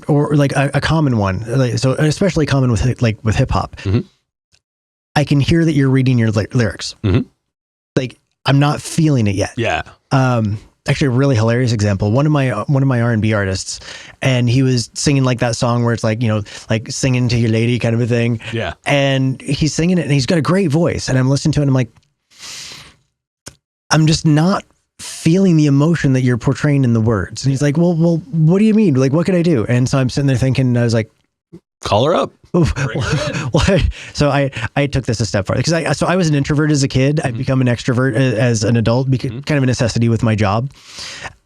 or like a common one. Like, so especially common with hip hop. I can hear that you're reading your lyrics. Like I'm not feeling it yet. Yeah. Actually, a really hilarious example. One of my R&B artists, and he was singing like that song where it's like, you know, like singing to your lady kind of a thing. Yeah. And he's singing it, and he's got a great voice. And I'm listening to it, and I'm like, I'm just not feeling the emotion that you're portraying in the words. And he's like, well, what do you mean? Like, what could I do? And so I'm sitting there thinking, I was like, call her up. So I took this a step farther because I was an introvert as a kid. I've become an extrovert as an adult, kind of a necessity with my job.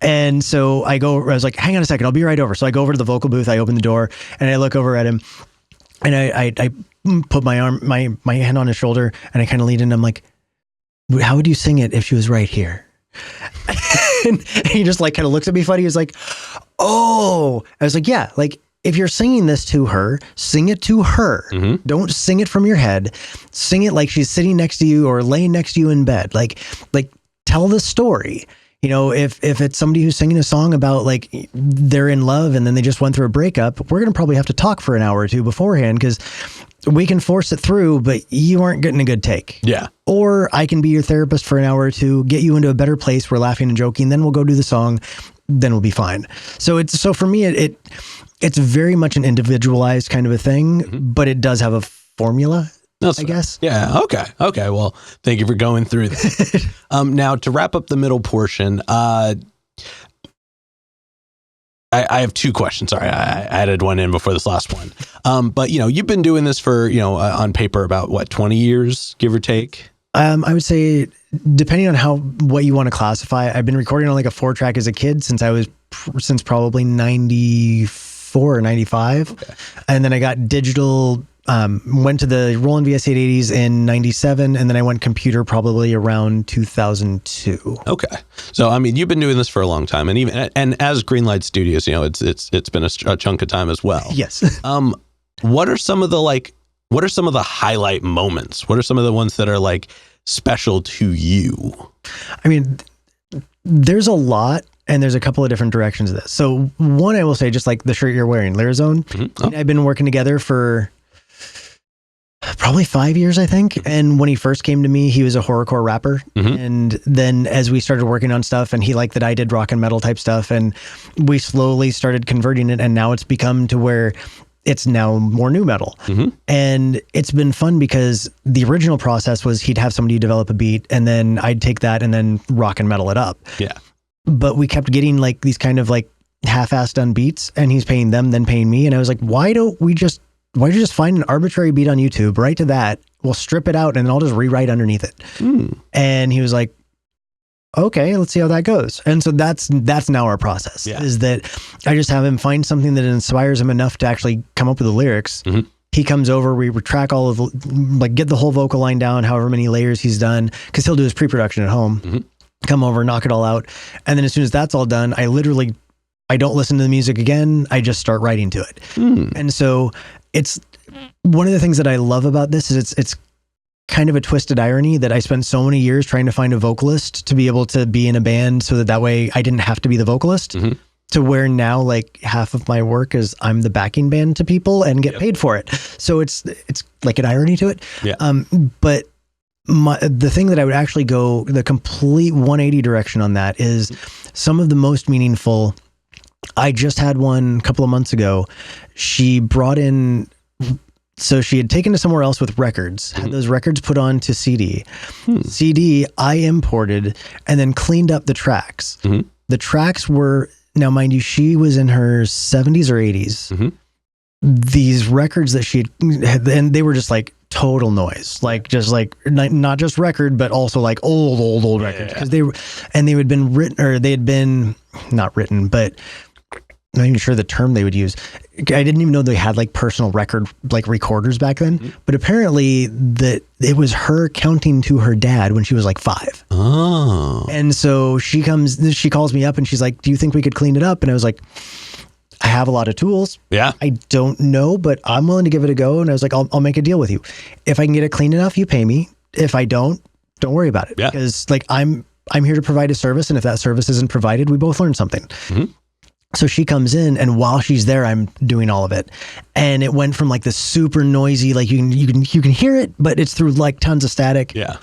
And so I was like, hang on a second, I'll be right over. So I go over to the vocal booth, I open the door, and I look over at him, and I put my hand on his shoulder, and I kind of lean in. I'm like, how would you sing it if she was right here? And he just like kind of looks at me funny. He's like, oh, I was like, yeah, like, if you're singing this to her, sing it to her. Don't sing it from your head. Sing it like she's sitting next to you or laying next to you in bed. Like tell the story. You know, if it's somebody who's singing a song about like they're in love and then they just went through a breakup, we're going to probably have to talk for an hour or two beforehand because we can force it through, but you aren't getting a good take. Yeah. Or I can be your therapist for an hour or two, get you into a better place. We're laughing and joking. Then we'll go do the song. Then we'll be fine. So for me, it's very much an individualized kind of a thing, but it does have a formula, I guess. Yeah. Okay. Well, thank you for going through that. Now to wrap up the middle portion, I have two questions. Sorry, I added one in before this last one. But you know, you've been doing this for, you know, on paper about what, 20 years, give or take? I would say, depending on what you want to classify, I've been recording on like a 4-track as a kid since probably 94 or 95. Okay. And then I got digital, went to the Roland VS880s in 97. And then I went computer probably around 2002. Okay. So, I mean, you've been doing this for a long time, and as Greenlight Studios, you know, it's been a chunk of time as well. Yes. What are some of the highlight moments? What are some of the ones that are like special to you? I mean, there's a lot, and there's a couple of different directions of this. So one, I will say, just like the shirt you're wearing, Lyrazone, I've been working together for probably 5 years, I think. And when he first came to me, he was a horrorcore rapper. And then as we started working on stuff, and he liked that I did rock and metal type stuff, and we slowly started converting it, and now it's become to where it's now more new metal. And it's been fun because the original process was he'd have somebody develop a beat, and then I'd take that and then rock and metal it up. Yeah. But we kept getting like these kind of like half-assed done beats, and he's paying them, then paying me. And I was like, why don't you just find an arbitrary beat on YouTube, write to that, we'll strip it out, and then I'll just rewrite underneath it. And he was like, okay, let's see how that goes. And so that's now our process, is that I just have him find something that inspires him enough to actually come up with the lyrics. He comes over, we track all of like get the whole vocal line down, however many layers he's done, because he'll do his pre-production at home. Come over, knock it all out. And then as soon as that's all done, I don't listen to the music again. I just start writing to it. And so it's one of the things that I love about this is it's kind of a twisted irony that I spent so many years trying to find a vocalist to be able to be in a band so that way I didn't have to be the vocalist, to where now like half of my work is I'm the backing band to people and get paid for it. So it's like an irony to it. But the thing that I would actually go the complete 180 direction on that is some of the most meaningful. I just had one a couple of months ago. She brought in, so she had taken to somewhere else with records, had those records put on to CD. CD I imported and then cleaned up the tracks. The tracks were, now mind you, she was in her 70s or 80s. these records that she had, and they were just like total noise, like just like not just record, but also like old records, because they had been written, or they had been not written, but I'm not even sure the term they would use. I didn't even know they had like personal record like recorders back then, but apparently that it was her counting to her dad when she was like 5. Oh. And so she calls me up and she's like, "Do you think we could clean it up?" And I was like, "I have a lot of tools. Yeah. I don't know, but I'm willing to give it a go." And I was like, I'll make a deal with you. If I can get it clean enough, you pay me. If I don't worry about it. Yeah. Because like I'm here to provide a service. And if that service isn't provided, we both learn something. Mm-hmm. So she comes in, and while she's there, I'm doing all of it. And it went from like this super noisy, like you can hear it, but it's through like tons of static. Yeah.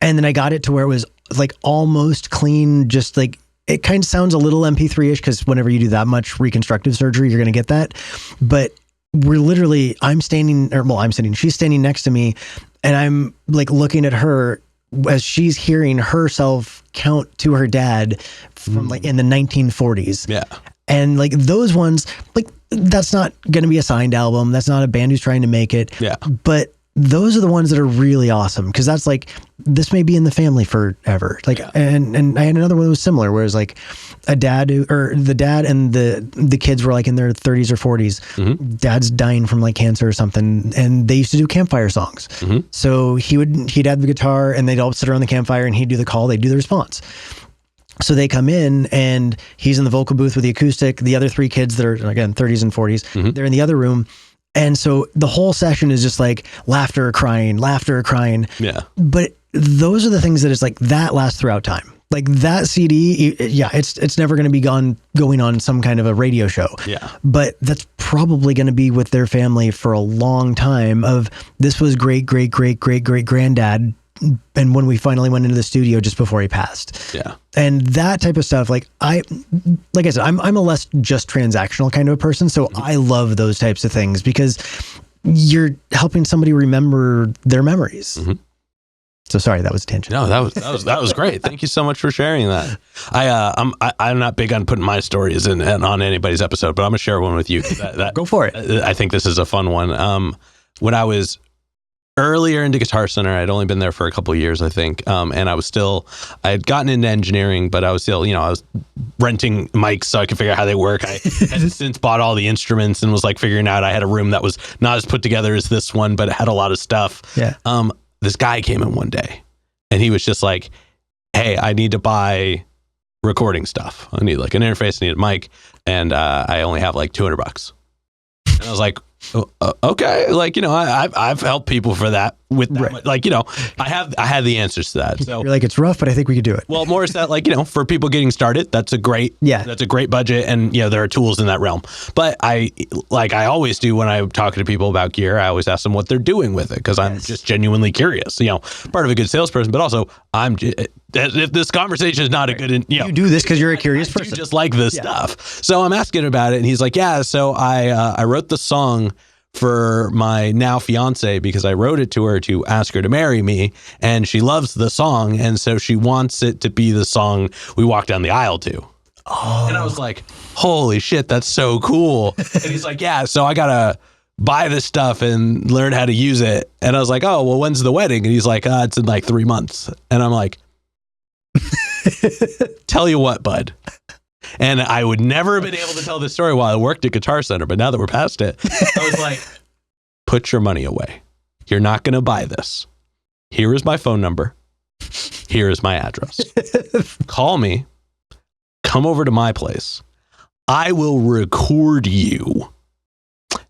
And then I got it to where it was like almost clean, just like, it kind of sounds a little MP3-ish, because whenever you do that much reconstructive surgery, you're going to get that. But she's standing next to me, and I'm like looking at her as she's hearing herself count to her dad from like in the 1940s. Yeah. And like those ones, like that's not going to be a signed album. That's not a band who's trying to make it. Yeah. But those are the ones that are really awesome, because that's like, this may be in the family forever. Like, and I had another one that was similar, where it was like the dad and the kids were like in their 30s or 40s. Mm-hmm. Dad's dying from like cancer or something, and they used to do campfire songs. Mm-hmm. So he'd have the guitar, and they'd all sit around the campfire, and he'd do the call, they'd do the response. So they come in, and he's in the vocal booth with the acoustic. The other 3 kids that are, again, 30s and 40s, mm-hmm. they're in the other room. And so the whole session is just like laughter, crying. Yeah. But those are the things that it's like, that lasts throughout time. Like that CD, it's never going to be going on some kind of a radio show. Yeah. But that's probably going to be with their family for a long time, of this was great granddad. And when we finally went into the studio just before he passed. Yeah. And that type of stuff, like I said, I'm a less just transactional kind of a person. So I love those types of things, because you're helping somebody remember their memories. Mm-hmm. So sorry, that was a tangent. No, that was great. Thank you so much for sharing that. I'm not big on putting my stories on anybody's episode, but I'm gonna share one with you. Go for it. I think this is a fun one. When I was earlier into Guitar Center, I'd only been there for a couple of years, I think. And I had gotten into engineering, but I was still, I was renting mics so I could figure out how they work. I had since bought all the instruments and was like figuring out, I had a room that was not as put together as this one, but it had a lot of stuff. Yeah. This guy came in one day, and he was just like, "Hey, I need to buy recording stuff. I need like an interface, I need a mic, and I only have like $200. And I was like, okay, like, I've helped people for that with that. Right. Like, I had the answers to that. So you're like, it's rough, but I think we could do it. Well, more is that, like, for people getting started, that's a great budget. And, there are tools in that realm. But I always do when I'm talking to people about gear, I always ask them what they're doing with it, because I'm just genuinely curious, part of a good salesperson, but also if this conversation is not a good, you do this because you're a curious person. Just like this stuff. So I'm asking about it, and he's like, yeah, so I wrote the song for my now fiance, because I wrote it to her to ask her to marry me, and she loves the song, and so she wants it to be the song we walk down the aisle to. Oh. And I was like, holy shit, that's so cool. And he's like, yeah, so I gotta buy this stuff and learn how to use it. And I was like, oh, well, when's the wedding? And he's like, it's in like 3 months. And I'm like, tell you what, bud. And I would never have been able to tell this story while I worked at Guitar Center, but now that we're past it, I was like, put your money away. You're not going to buy this. Here is my phone number. Here is my address. Call me. Come over to my place. I will record you,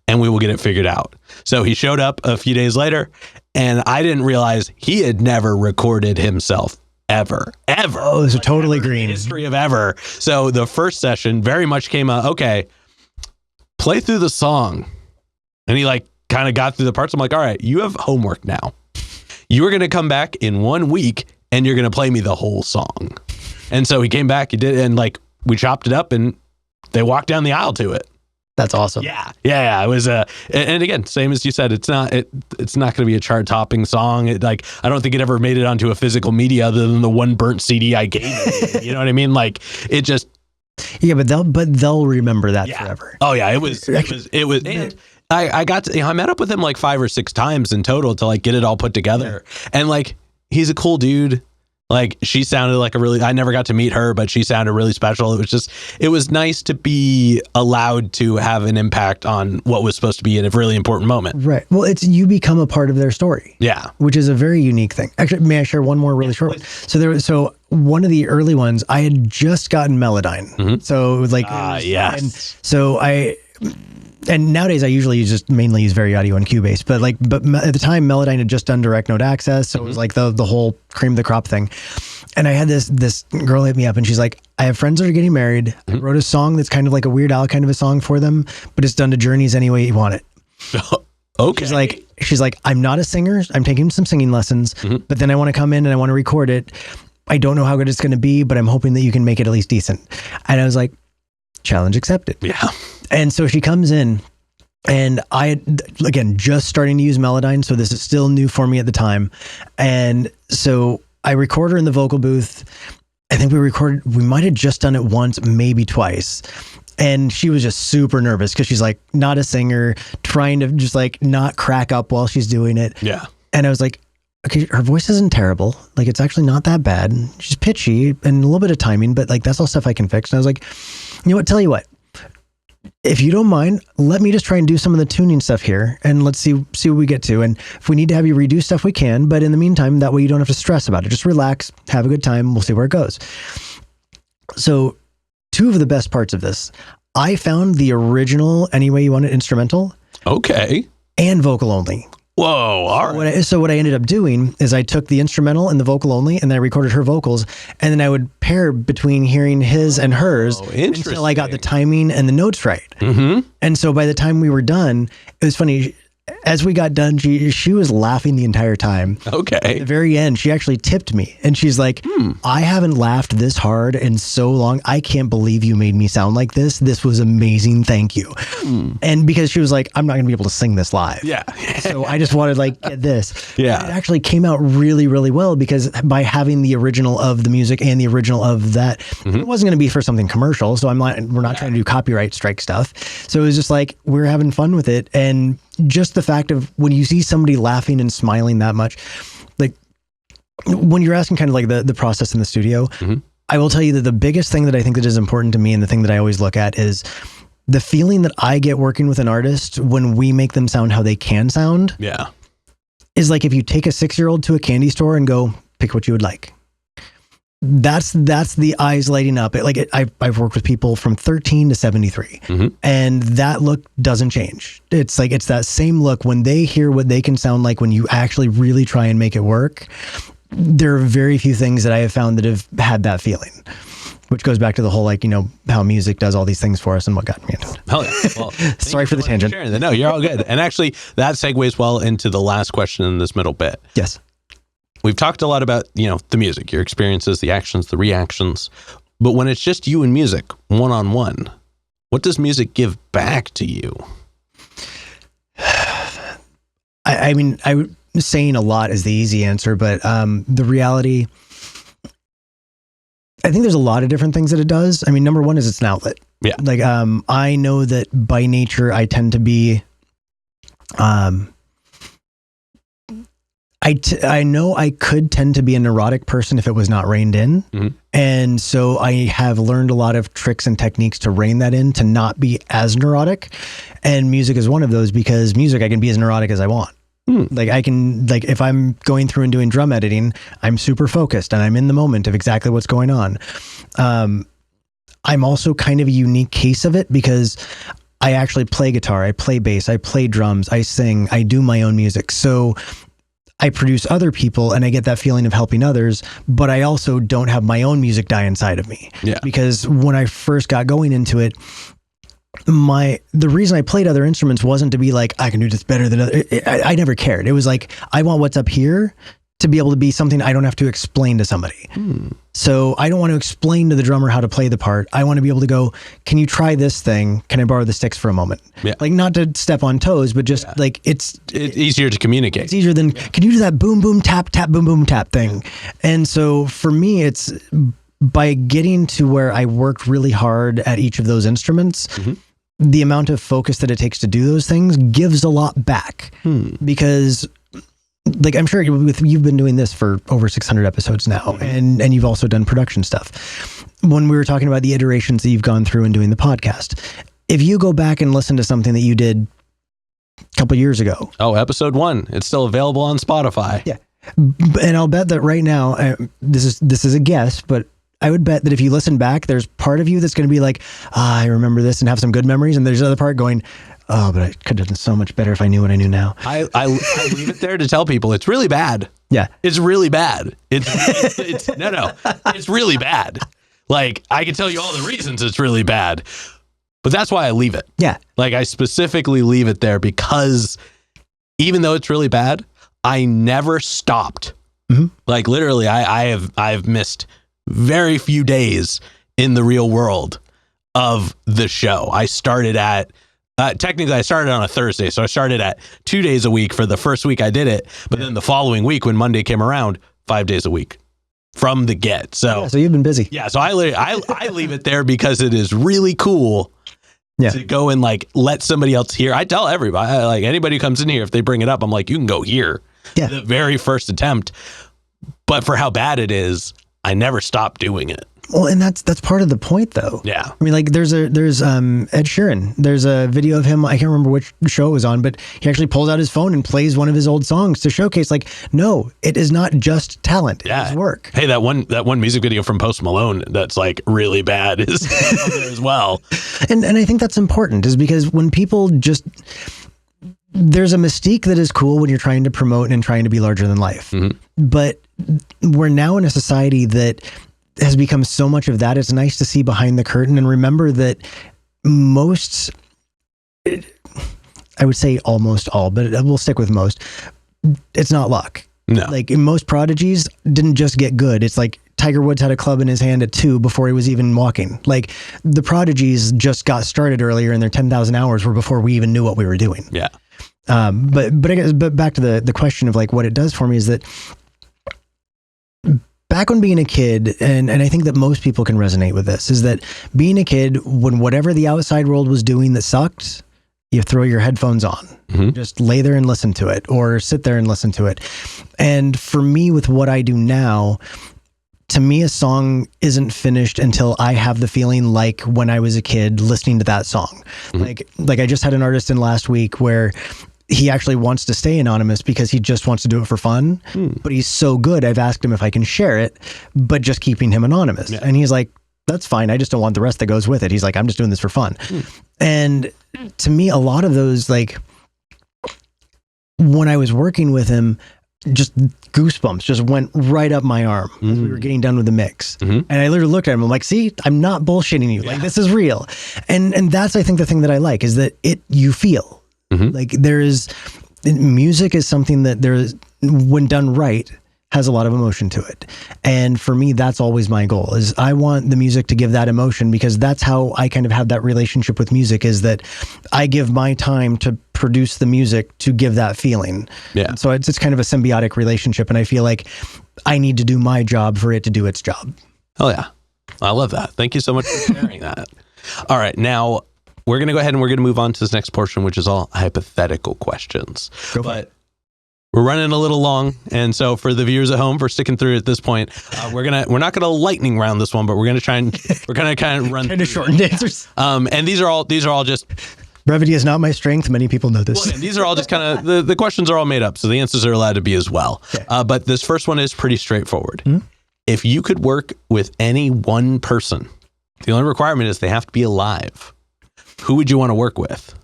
and we will get it figured out. So he showed up a few days later, and I didn't realize he had never recorded himself. Ever. Oh, those are totally green. History of ever. So the first session very much came out, okay, play through the song. And he like kind of got through the parts. I'm like, all right, you have homework now. You are going to come back in 1 week, and you're going to play me the whole song. And so he came back, he did, and like we chopped it up, and they walked down the aisle to it. That's awesome. Yeah. It was and again, same as you said, it's not going to be a chart topping song. I don't think it ever made it onto a physical media other than the one burnt CD I gave it. You know what I mean? Like it just. Yeah, but they'll remember that forever. Oh yeah, it was. And I got to, I met up with him like 5 or 6 times in total to like get it all put together. And like, he's a cool dude. Like, she sounded like I never got to meet her, but she sounded really special. It was nice to be allowed to have an impact on what was supposed to be a really important moment. Right. Well, you become a part of their story. Yeah. Which is a very unique thing. Actually, may I share one more really short one? So one of the early ones, I had just gotten Melodyne. So it was like, yes. And so and nowadays I usually mainly use Very Audio and Cubase, but at the time Melodyne had just done direct node access. So it was like the whole cream of the crop thing. And I had this girl hit me up and she's like, I have friends that are getting married. I wrote a song that's kind of like a Weird Al kind of a song for them, but it's done to Journeys any way you want it. Okay. She's like, I'm not a singer. I'm taking some singing lessons, but then I want to come in and I want to record it. I don't know how good it's going to be, but I'm hoping that you can make it at least decent. And I was like, challenge accepted. Yeah. And so she comes in and I, again, just starting to use Melodyne. So this is still new for me at the time. And so I record her in the vocal booth. I think we might have just done it once, maybe twice. And she was just super nervous because she's like not a singer, trying to just like not crack up while she's doing it. Yeah. And I was like, okay, her voice isn't terrible. Like, it's actually not that bad. She's pitchy and a little bit of timing, but like, that's all stuff I can fix. And I was like, you know what, tell you what, if you don't mind, let me just try and do some of the tuning stuff here and let's see what we get to. And if we need to have you redo stuff, we can. But in the meantime, that way you don't have to stress about it. Just relax, have a good time. We'll see where it goes. So 2 of the best parts of this, I found the original Any Way You Want It instrumental. Okay. And vocal only. Whoa. All right. So what I ended up doing is I took the instrumental and the vocal only, and then I recorded her vocals, and then I would pair between hearing his and hers until I got the timing and the notes right. And so by the time we were done, it was funny. As we got done, she was laughing the entire time. Okay. At the very end, she actually tipped me, and she's like, I haven't laughed this hard in so long. I can't believe you made me sound like this. This was amazing. Thank you. And because she was like, I'm not going to be able to sing this live. Yeah. So I just wanted like, get this. Yeah. It actually came out really, really well because by having the original of the music and the original of that, it wasn't going to be for something commercial. So we're not trying to do copyright strike stuff. So it was just like, we're having fun with it. And just the fact of when you see somebody laughing and smiling that much, like when you're asking kind of like the process in the studio, I will tell you that the biggest thing that I think that is important to me and the thing that I always look at is the feeling that I get working with an artist when we make them sound how they can sound. Yeah. Is like if you take a 6-year-old to a candy store and go, pick what you would like. That's the eyes lighting up. I've worked with people from 13 to 73 and that look doesn't change. It's like, it's that same look when they hear what they can sound like when you actually really try and make it work. There are very few things that I have found that have had that feeling, which goes back to the whole, like, you know, how music does all these things for us and what got me into it. Hell yeah. Well, sorry for the tangent. No, you're all good. And actually that segues well into the last question in this middle bit. Yes. We've talked a lot about, you know, the music, your experiences, the actions, the reactions, but when it's just you and music one-on-one, what does music give back to you? I mean, saying a lot is the easy answer, but the reality, I think there's a lot of different things that it does. I mean, number one is it's an outlet. Yeah. Like, I know that by nature, I tend to be, I know I could tend to be a neurotic person if it was not reined in. And so I have learned a lot of tricks and techniques to rein that in, to not be as neurotic. And music is one of those, because music, I can be as neurotic as I want. Like I can, like if I'm going through and doing drum editing, I'm super focused and I'm in the moment of exactly what's going on. I'm also kind of a unique case of it because I actually play guitar, I play bass, I play drums, I sing, I do my own music. So I produce other people and I get that feeling of helping others, but I also don't have my own music die inside of me. Yeah. Because when I first got going into it, the reason I played other instruments wasn't to be like, I can do this better than other. I never cared. It was like, I want what's up here to be able to be something I don't have to explain to somebody. So I don't want to explain to the drummer how to play the part. I want to be able to go, can you try this thing? Can I borrow the sticks for a moment? Yeah. Like, not to step on toes, but just like it's easier to communicate. It's easier than, can you do that boom, boom, tap, tap, boom, boom, tap thing? And so for me, it's by getting to where I worked really hard at each of those instruments, the amount of focus that it takes to do those things gives a lot back. Because like, I'm sure you've been doing this for over 600 episodes now, and you've also done production stuff. When we were talking about the iterations that you've gone through in doing the podcast, if you go back and listen to something that you did a couple years ago. Oh, episode 1. It's still available on Spotify. Yeah. And I'll bet that right now, this is a guess, but I would bet that if you listen back, there's part of you that's going to be like, I remember this and have some good memories. And there's another part going, oh, but I could have done so much better if I knew what I knew now. I leave it there to tell people it's really bad. Yeah. It's really bad. It's no. It's really bad. Like, I can tell you all the reasons it's really bad, but that's why I leave it. Yeah. Like, I specifically leave it there because even though it's really bad, I never stopped. Like, literally, I've missed very few days in the real world of the show. I started at technically I started on a Thursday, so I started at 2 days a week for the first week I did it, but then the following week when Monday came around, 5 days a week from the get. So you've been busy. Yeah, so I leave it there because it is really cool to go and like let somebody else hear. I tell everybody, like anybody who comes in here, if they bring it up, I'm like, you can go here. Yeah. The very first attempt. But for how bad it is, I never stopped doing it. Well, and that's part of the point, though. Yeah. I mean, like, there's Ed Sheeran. There's a video of him. I can't remember which show it was on, but he actually pulls out his phone and plays one of his old songs to showcase, like, no, it is not just talent. It is work. Hey, that one music video from Post Malone that's like really bad is there as well. And I think that's important, is because when people just, there's a mystique that is cool when you're trying to promote and trying to be larger than life. But we're now in a society that has become so much of that. It's nice to see behind the curtain and remember that most, I would say almost all, but we'll stick with most. It's not luck. No. Like, most prodigies didn't just get good. It's like Tiger Woods had a club in his hand at 2 before he was even walking. Like, the prodigies just got started earlier, and their 10,000 hours were before we even knew what we were doing. Yeah. But I guess, but back to the question of like what it does for me is that back when being a kid, and I think that most people can resonate with this, is that being a kid, when whatever the outside world was doing that sucked, you throw your headphones on, just lay there and listen to it, or sit there and listen to it. And for me, with what I do now, to me, a song isn't finished until I have the feeling like when I was a kid listening to that song. Like I just had an artist in last week where he actually wants to stay anonymous because he just wants to do it for fun, but he's so good. I've asked him if I can share it, but just keeping him anonymous. And he's like, that's fine. I just don't want the rest that goes with it. He's like, I'm just doing this for fun. And to me, a lot of those, like, when I was working with him, just goosebumps just went right up my arm as we were getting done with the mix. And I literally looked at him. I'm like, see, I'm not bullshitting you. Like, this is real. And that's, I think, the thing that I like is that you feel like music is something that there is, when done right, has a lot of emotion to it. And for me, that's always my goal, is I want the music to give that emotion, because that's how I kind of have that relationship with music, is that I give my time to produce the music to give that feeling. Yeah. And so it's kind of a symbiotic relationship. And I feel like I need to do my job for it to do its job. Oh yeah. I love that. Thank you so much for sharing that. All right. Now we're going to go ahead and we're going to move on to this next portion, which is all hypothetical questions. But we're running a little long, and so for the viewers at home, for sticking through at this point, we're not gonna lightning round this one, but we're gonna kind of run kind of shortened answers. And these are all just brevity is not my strength. Many people know this. Well, and these are all just kind of the questions are all made up, so the answers are allowed to be as well. Okay. But this first one is pretty straightforward. If you could work with any one person, the only requirement is they have to be alive. Who would you want to work with?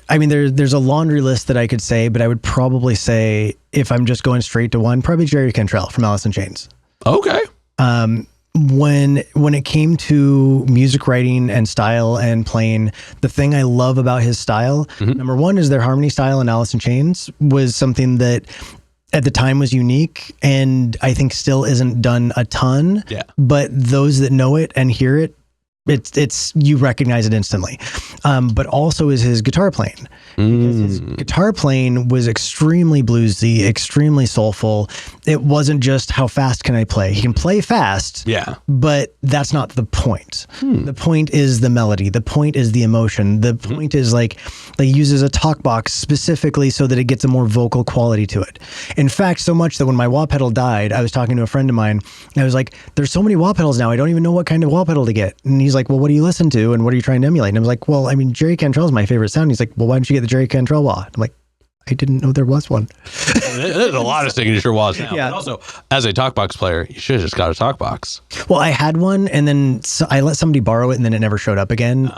I mean, there's a laundry list that I could say, but I would probably say, if I'm just going straight to one, probably Jerry Cantrell from Alice in Chains. Okay. When it came to music writing and style and playing, the thing I love about his style, number one, is their harmony style in Alice in Chains was something that at the time was unique, and I think still isn't done a ton. Yeah. But those that know it and hear it, it's you recognize it instantly. But also is his guitar playing. because his guitar playing was extremely bluesy, extremely soulful. It wasn't just how fast can I play. He can play fast, but that's not the point. The point is the melody. The point is the emotion. The point is like he uses a talk box specifically so that it gets a more vocal quality to it. In fact, so much that when my wah pedal died, I was talking to a friend of mine, and I was like, there's so many wah pedals now, I don't even know what kind of wah pedal to get. And he's like, well, what do you listen to and what are you trying to emulate? And I was like, well, I mean, Jerry Cantrell's my favorite sound. He's like, well, why don't you get the Jerry Cantrell wah? I'm like, I didn't know there was one. There's a lot of signature wahs now. Yeah. But also, as a talkbox player, you should have just got a talkbox. Well, I had one, and then I let somebody borrow it, and then it never showed up again.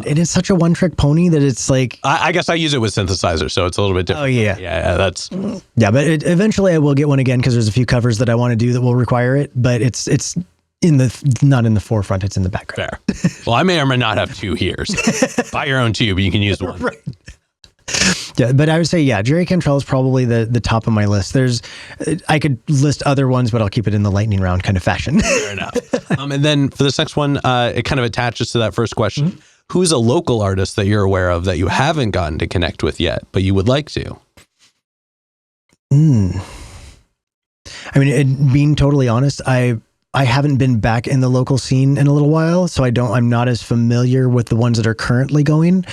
It is such a one-trick pony that it's like... I guess I use it with synthesizer, so it's a little bit different. Oh, yeah. Yeah, that's... Yeah, but eventually I will get one again because there's a few covers that I want to do that will require it, but it's not in the forefront, it's in the background. Fair. Well, I may or may not have two here. So buy your own tube, you can use one. Right. Yeah, but I would say, Jerry Cantrell is probably the top of my list. I could list other ones, but I'll keep it in the lightning round kind of fashion. Fair enough. And then for this next one, it kind of attaches to that first question. Who's a local artist that you're aware of that you haven't gotten to connect with yet, but you would like to? I mean, being totally honest, I haven't been back in the local scene in a little while, so I'm not as familiar with the ones that are currently going.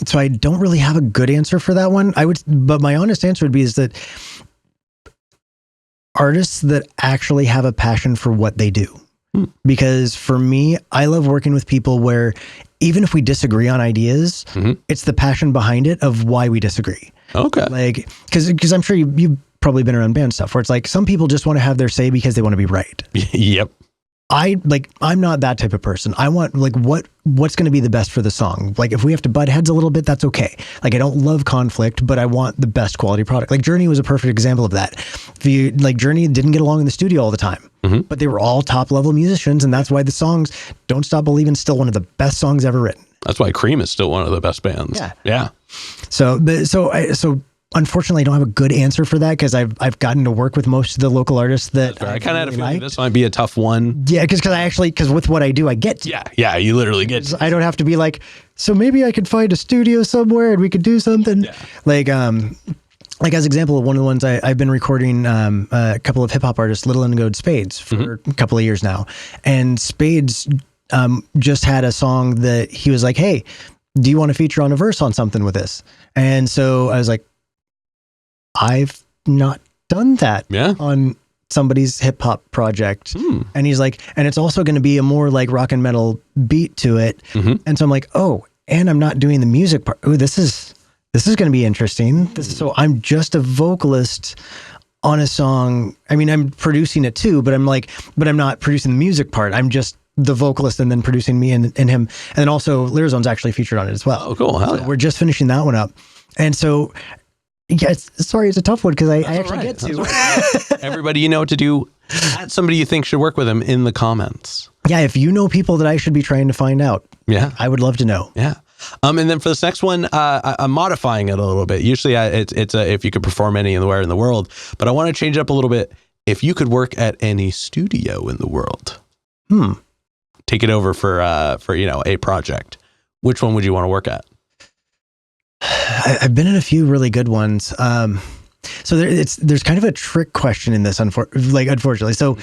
So I don't really have a good answer for that one. But my honest answer would be is that artists that actually have a passion for what they do. Because for me, I love working with people where even if we disagree on ideas, it's the passion behind it of why we disagree. Okay. Like, because I'm sure you've probably been around band stuff where it's like some people just want to have their say because they want to be right. Yep. I'm not that type of person. I want what's going to be the best for the song. Like if we have to butt heads a little bit, that's okay. Like I don't love conflict, but I want the best quality product. Like Journey was a perfect example of that. Journey didn't get along in the studio all the time, but they were all top level musicians. And that's why the songs Don't Stop Believin' still one of the best songs ever written. That's why Cream is still one of the best bands. Yeah. So unfortunately, I don't have a good answer for that because I've gotten to work with most of the local artists that I kind of had a feeling this might be a tough one. Yeah, because with what I do, I get to. Yeah, you literally get to. I don't have to be like, so maybe I could find a studio somewhere and we could do something. Yeah. Like as example, one of the ones I've been recording a couple of hip hop artists, Little and Goat Spades, for a couple of years now, and Spades just had a song that he was like, hey, do you want to feature on a verse on something with this? And so I was like, I've not done that on somebody's hip hop project. And he's like, and it's also going to be a more like rock and metal beat to it. And so I'm like, oh, and I'm not doing the music part. Oh, this is going to be interesting. So I'm just a vocalist on a song. I mean, I'm producing it too, but I'm not producing the music part. I'm just the vocalist and then producing me and him. And then also Lyrizone's actually featured on it as well. Oh, cool. Hell yeah. We're just finishing that one up. And so, it's a tough one because I actually get to. Everybody, you know what to do. Add somebody you think should work with them in the comments. Yeah, if you know people that I should be trying to find out, I would love to know. Yeah. And then for this next one, I'm modifying it a little bit. Usually it's if you could perform anywhere in the world, but I want to change it up a little bit. If you could work at any studio in the world, take it over for a project, which one would you want to work at? I've been in a few really good ones. So there's kind of a trick question in this, unfortunately. So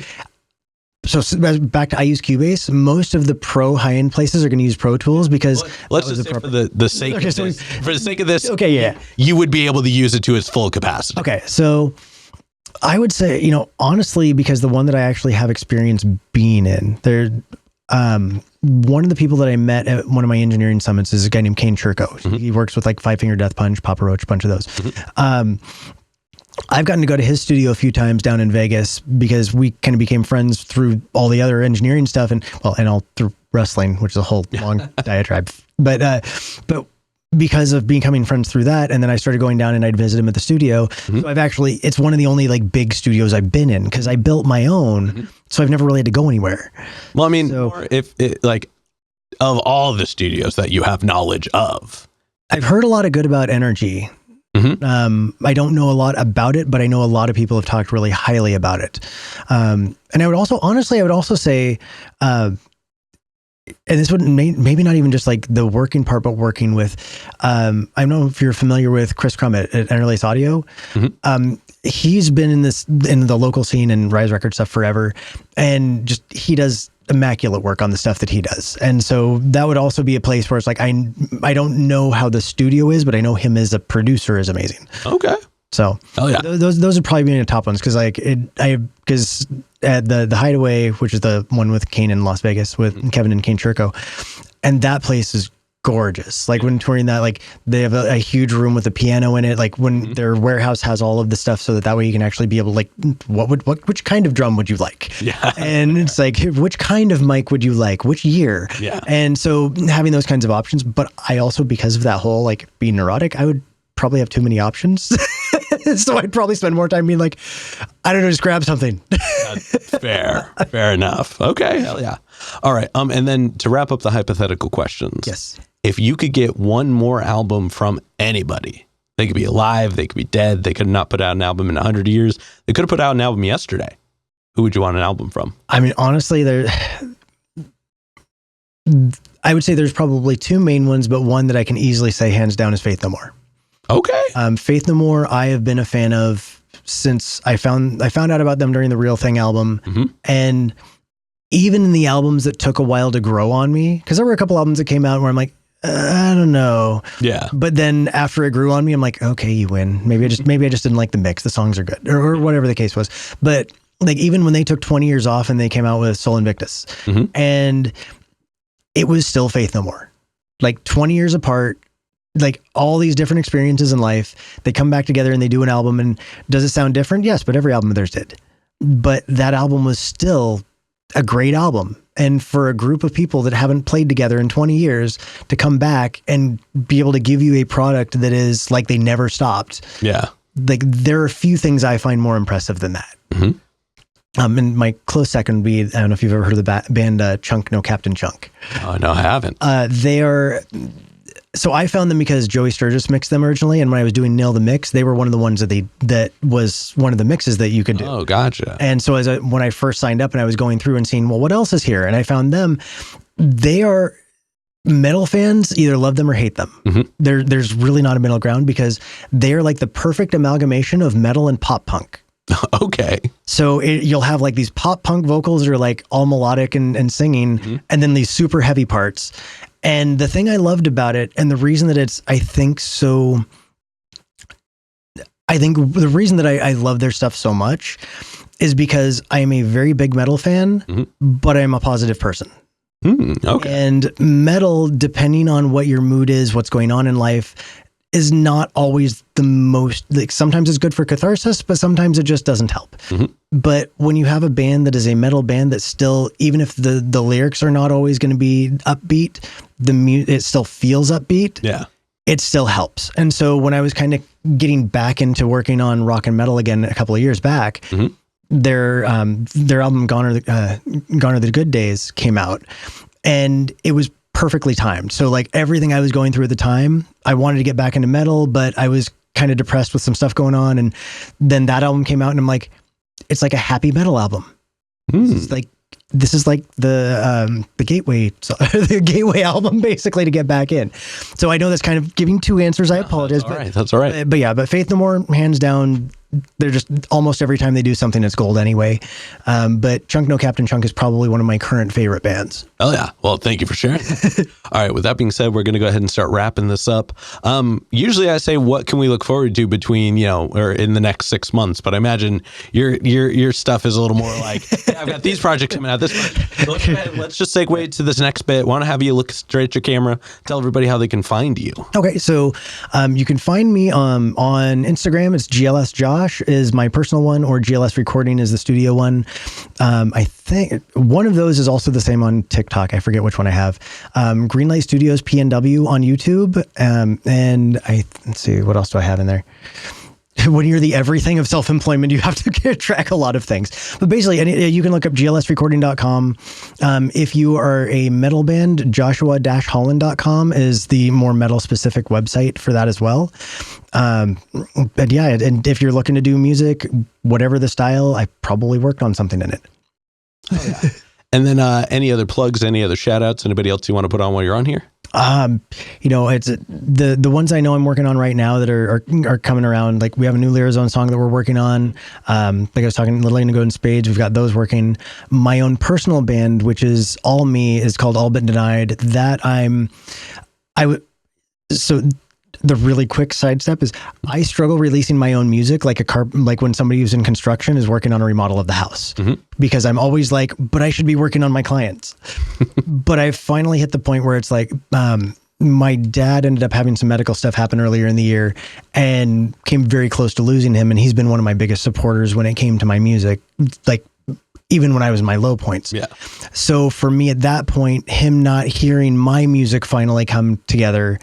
back to I use Cubase. Most of the pro high-end places are going to use Pro Tools because let's just say for the sake of this, okay, yeah, you would be able to use it to its full capacity. Okay, so I would say, honestly, because the one that I actually have experience being in, one of the people that I met at one of my engineering summits is a guy named Kane Churko. He works with like Five Finger Death Punch, Papa Roach, a bunch of those. I've gotten to go to his studio a few times down in Vegas because we kind of became friends through all the other engineering stuff and all through wrestling, which is a whole long diatribe. But because of becoming friends through that, and then I started going down and I'd visit him at the studio. So it's one of the only like big studios I've been in because I built my own, so I've never really had to go anywhere. Well, I mean, of all the studios that you have knowledge of, I've heard a lot of good about Energy. I don't know a lot about it, but I know a lot of people have talked really highly about it. And I would also say, and this would maybe not even just like the working part, but working with, I don't know if you're familiar with Chris Crum at Interlace Audio. He's been in the local scene and Rise Record stuff forever. And just, he does immaculate work on the stuff that he does. And so that would also be a place where it's like, I don't know how the studio is, but I know him as a producer is amazing. Okay. So those would probably be the top ones. Cause because at the Hideaway, which is the one with Kane in Las Vegas with Kevin and Kane Churko, and that place is gorgeous. Like when touring that, like they have a huge room with a piano in it. Like when their warehouse has all of the stuff so that way you can actually be able to like, which kind of drum would you like? Yeah. And it's like, which kind of mic would you like? Which year? Yeah. And so having those kinds of options, but I also, because of that whole like being neurotic, I would probably have too many options. So I'd probably spend more time being like, I don't know, just grab something. Fair enough. Okay. Hell yeah. All right. And then to wrap up the hypothetical questions. Yes. If you could get one more album from anybody, they could be alive, they could be dead, they could not put out an album in 100 years, they could have put out an album yesterday. Who would you want an album from? I mean, honestly, I would say there's probably two main ones, but one that I can easily say hands down is Faith No More. Okay. Faith No More, I have been a fan of since I found out about them during the Real Thing album. And even in the albums that took a while to grow on me, because there were a couple albums that came out where I'm like, I don't know. Yeah. But then after it grew on me, I'm like, okay, you win. Maybe I just didn't like the mix. The songs are good, or whatever the case was. But like even when they took 20 years off and they came out with Sol Invictus, and it was still Faith No More, like 20 years apart. Like all these different experiences in life, they come back together and they do an album. And does it sound different? Yes, but every album of theirs did. But that album was still a great album. And for a group of people that haven't played together in 20 years to come back and be able to give you a product that is like they never stopped. Yeah. Like there are a few things I find more impressive than that. And my close second would be, I don't know if you've ever heard of the band Chunk No Captain Chunk. Oh, no, I haven't. They are... So I found them because Joey Sturgis mixed them originally, and when I was doing Nail the Mix, they were one of the ones that was one of the mixes that you could do. Oh, gotcha. And so when I first signed up and I was going through and seeing, well, what else is here? And I found them. They are metal fans, either love them or hate them. There's really not a middle ground because they're like the perfect amalgamation of metal and pop punk. Okay. So you'll have like these pop punk vocals that are like all melodic and singing, and then these super heavy parts. And the thing I loved about it, and the reason that it's, I think the reason that I love their stuff so much is because I am a very big metal fan, but I'm a positive person. Okay. And metal, depending on what your mood is, what's going on in life, is not always the most, like sometimes it's good for catharsis, but sometimes it just doesn't help. But when you have a band that is a metal band that still, even if the lyrics are not always going to be upbeat, it still feels upbeat. Yeah. It still helps. And so when I was kind of getting back into working on rock and metal again a couple of years back, their album Gone Are the Good Days came out, and it was perfectly timed. So like everything I was going through at the time, I wanted to get back into metal, but I was kind of depressed with some stuff going on. And then that album came out and I'm like, it's like a happy metal album. This is like the gateway, the gateway album basically to get back in. So I know that's kind of giving two answers. I apologize. That's all right. But yeah, but Faith No More, hands down, they're just almost every time they do something, it's gold anyway. But Chunk No Captain Chunk is probably one of my current favorite bands. Oh yeah. Well, thank you for sharing. All right. With that being said, we're going to go ahead and start wrapping this up. Usually I say, what can we look forward to between, or in the next 6 months, but I imagine your stuff is a little more like, hey, I've got these projects coming out this month. So let's just segue to this next bit. Want to have you look straight at your camera, tell everybody how they can find you. Okay. So, you can find me, on Instagram. It's GLS Josh is my personal one, or GLS Recording is the studio one. I think one of those is also the same on TikTok. I forget which one I have. Greenlight Studios PNW on YouTube. And let's see, what else do I have in there? When you're the everything of self-employment, you have to track a lot of things. But basically, you can look up glsrecording.com. If you are a metal band, joshua-holland.com is the more metal-specific website for that as well. And if you're looking to do music, whatever the style, I probably worked on something in it. Oh, yeah. And then any other plugs, any other shout outs, anybody else you want to put on while you're on here? It's the ones I know I'm working on right now that are coming around. Like we have a new Lyrazone song that we're working on. Like I was talking, Little Lane to Go in Spades. We've got those working. My own personal band, which is all me, is called All But Denied. So the really quick sidestep is I struggle releasing my own music like like when somebody who's in construction is working on a remodel of the house, because I'm always like, but I should be working on my clients. But I finally hit the point where it's like, my dad ended up having some medical stuff happen earlier in the year and came very close to losing him. And he's been one of my biggest supporters when it came to my music, like even when I was in my low points. Yeah. So for me at that point, him not hearing my music finally come together,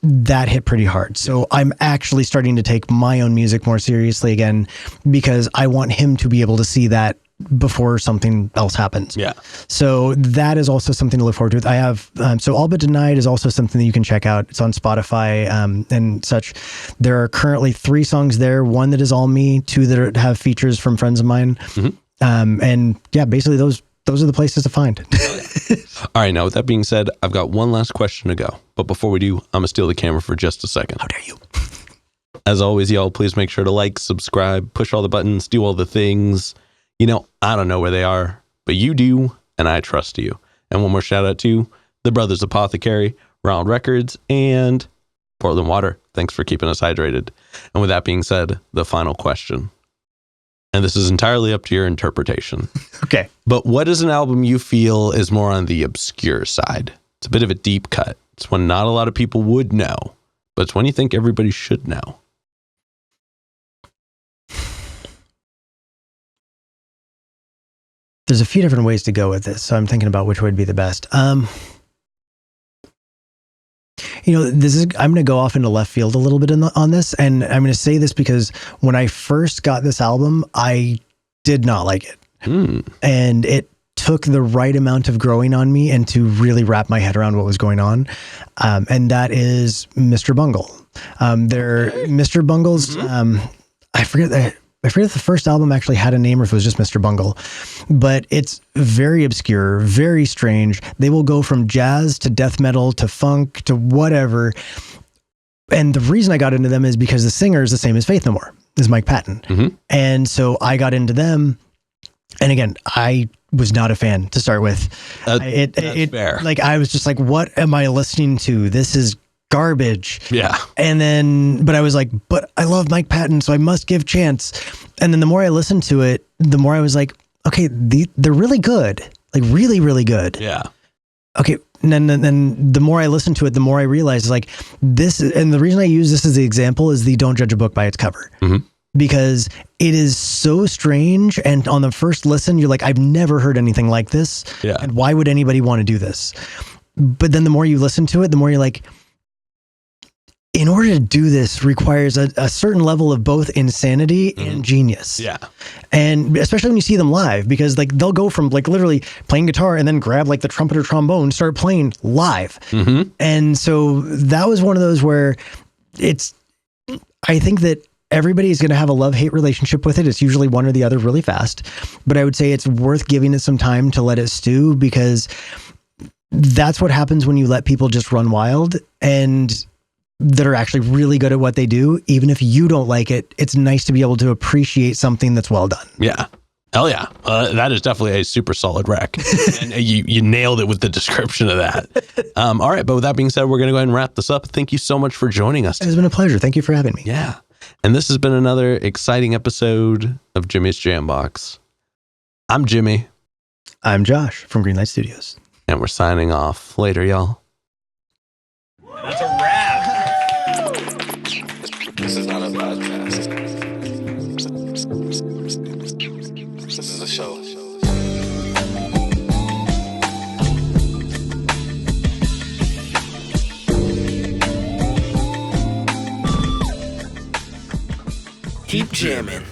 that hit pretty hard. So I'm actually starting to take my own music more seriously again, because I want him to be able to see that before something else happens. Yeah. So that is also something to look forward to. I have, so All But Denied is also something that you can check out. It's on Spotify and such. There are currently 3 songs there. 1 that is all me, 2 that have features from friends of mine. And yeah, basically those are the places to find. All right. Now, with that being said, I've got one last question to go. But before we do, I'm going to steal the camera for just a second. How dare you? As always, y'all, please make sure to like, subscribe, push all the buttons, do all the things. You know, I don't know where they are, but you do, and I trust you. And one more shout out to the Brothers Apothecary, Ronald Records, and Portland Water. Thanks for keeping us hydrated. And with that being said, the final question. And this is entirely up to your interpretation. Okay. But what is an album you feel is more on the obscure side? It's a bit of a deep cut. It's one not a lot of people would know, but it's one you think everybody should know. There's a few different ways to go with this, so I'm thinking about which would be the best. I'm going to go off into left field a little bit on this, and I'm going to say this because when I first got this album, I did not like it. And it took the right amount of growing on me and to really wrap my head around what was going on. And that is Mr. Bungle. Mr. Bungle's, I forget if the first album actually had a name or if it was just Mr. Bungle, but it's very obscure, very strange. They will go from jazz to death metal to funk to whatever. And the reason I got into them is because the singer is the same as Faith No More, is Mike Patton. And so I got into them. And again, I was not a fan to start with. That's fair. Like, I was just like, what am I listening to? This is garbage. Yeah. And then, but I was like, but I love Mike Patton, so I must give chance. And then the more I listened to it, the more I was like, okay, they're really good. Like really, really good. Yeah. Okay. And then the more I listened to it, the more I realized like this, and the reason I use this as the example is the don't judge a book by its cover. Because it is so strange. And on the first listen, you're like, I've never heard anything like this. Yeah. And why would anybody want to do this? But then the more you listen to it, the more you're like, in order to do this requires a certain level of both insanity and genius. Yeah. And especially when you see them live, because like they'll go from like literally playing guitar and then grab like the trumpet or trombone, start playing live. And so that was one of those where I think that everybody is going to have a love-hate relationship with it. It's usually one or the other really fast, but I would say it's worth giving it some time to let it stew, because that's what happens when you let people just run wild and that are actually really good at what they do. Even if you don't like it, it's nice to be able to appreciate something that's well done. Yeah. Hell yeah. That is definitely a super solid rec. And you nailed it with the description of that. All right. But with that being said, we're going to go ahead and wrap this up. Thank you so much for joining us. It's been a pleasure. Thank you for having me. Yeah. And this has been another exciting episode of Jimmy's Jambox. I'm Jimmy. I'm Josh from Greenlight Studios. And we're signing off. Later, y'all. That's a wrap. This is not a podcast. This is a show. Keep jamming.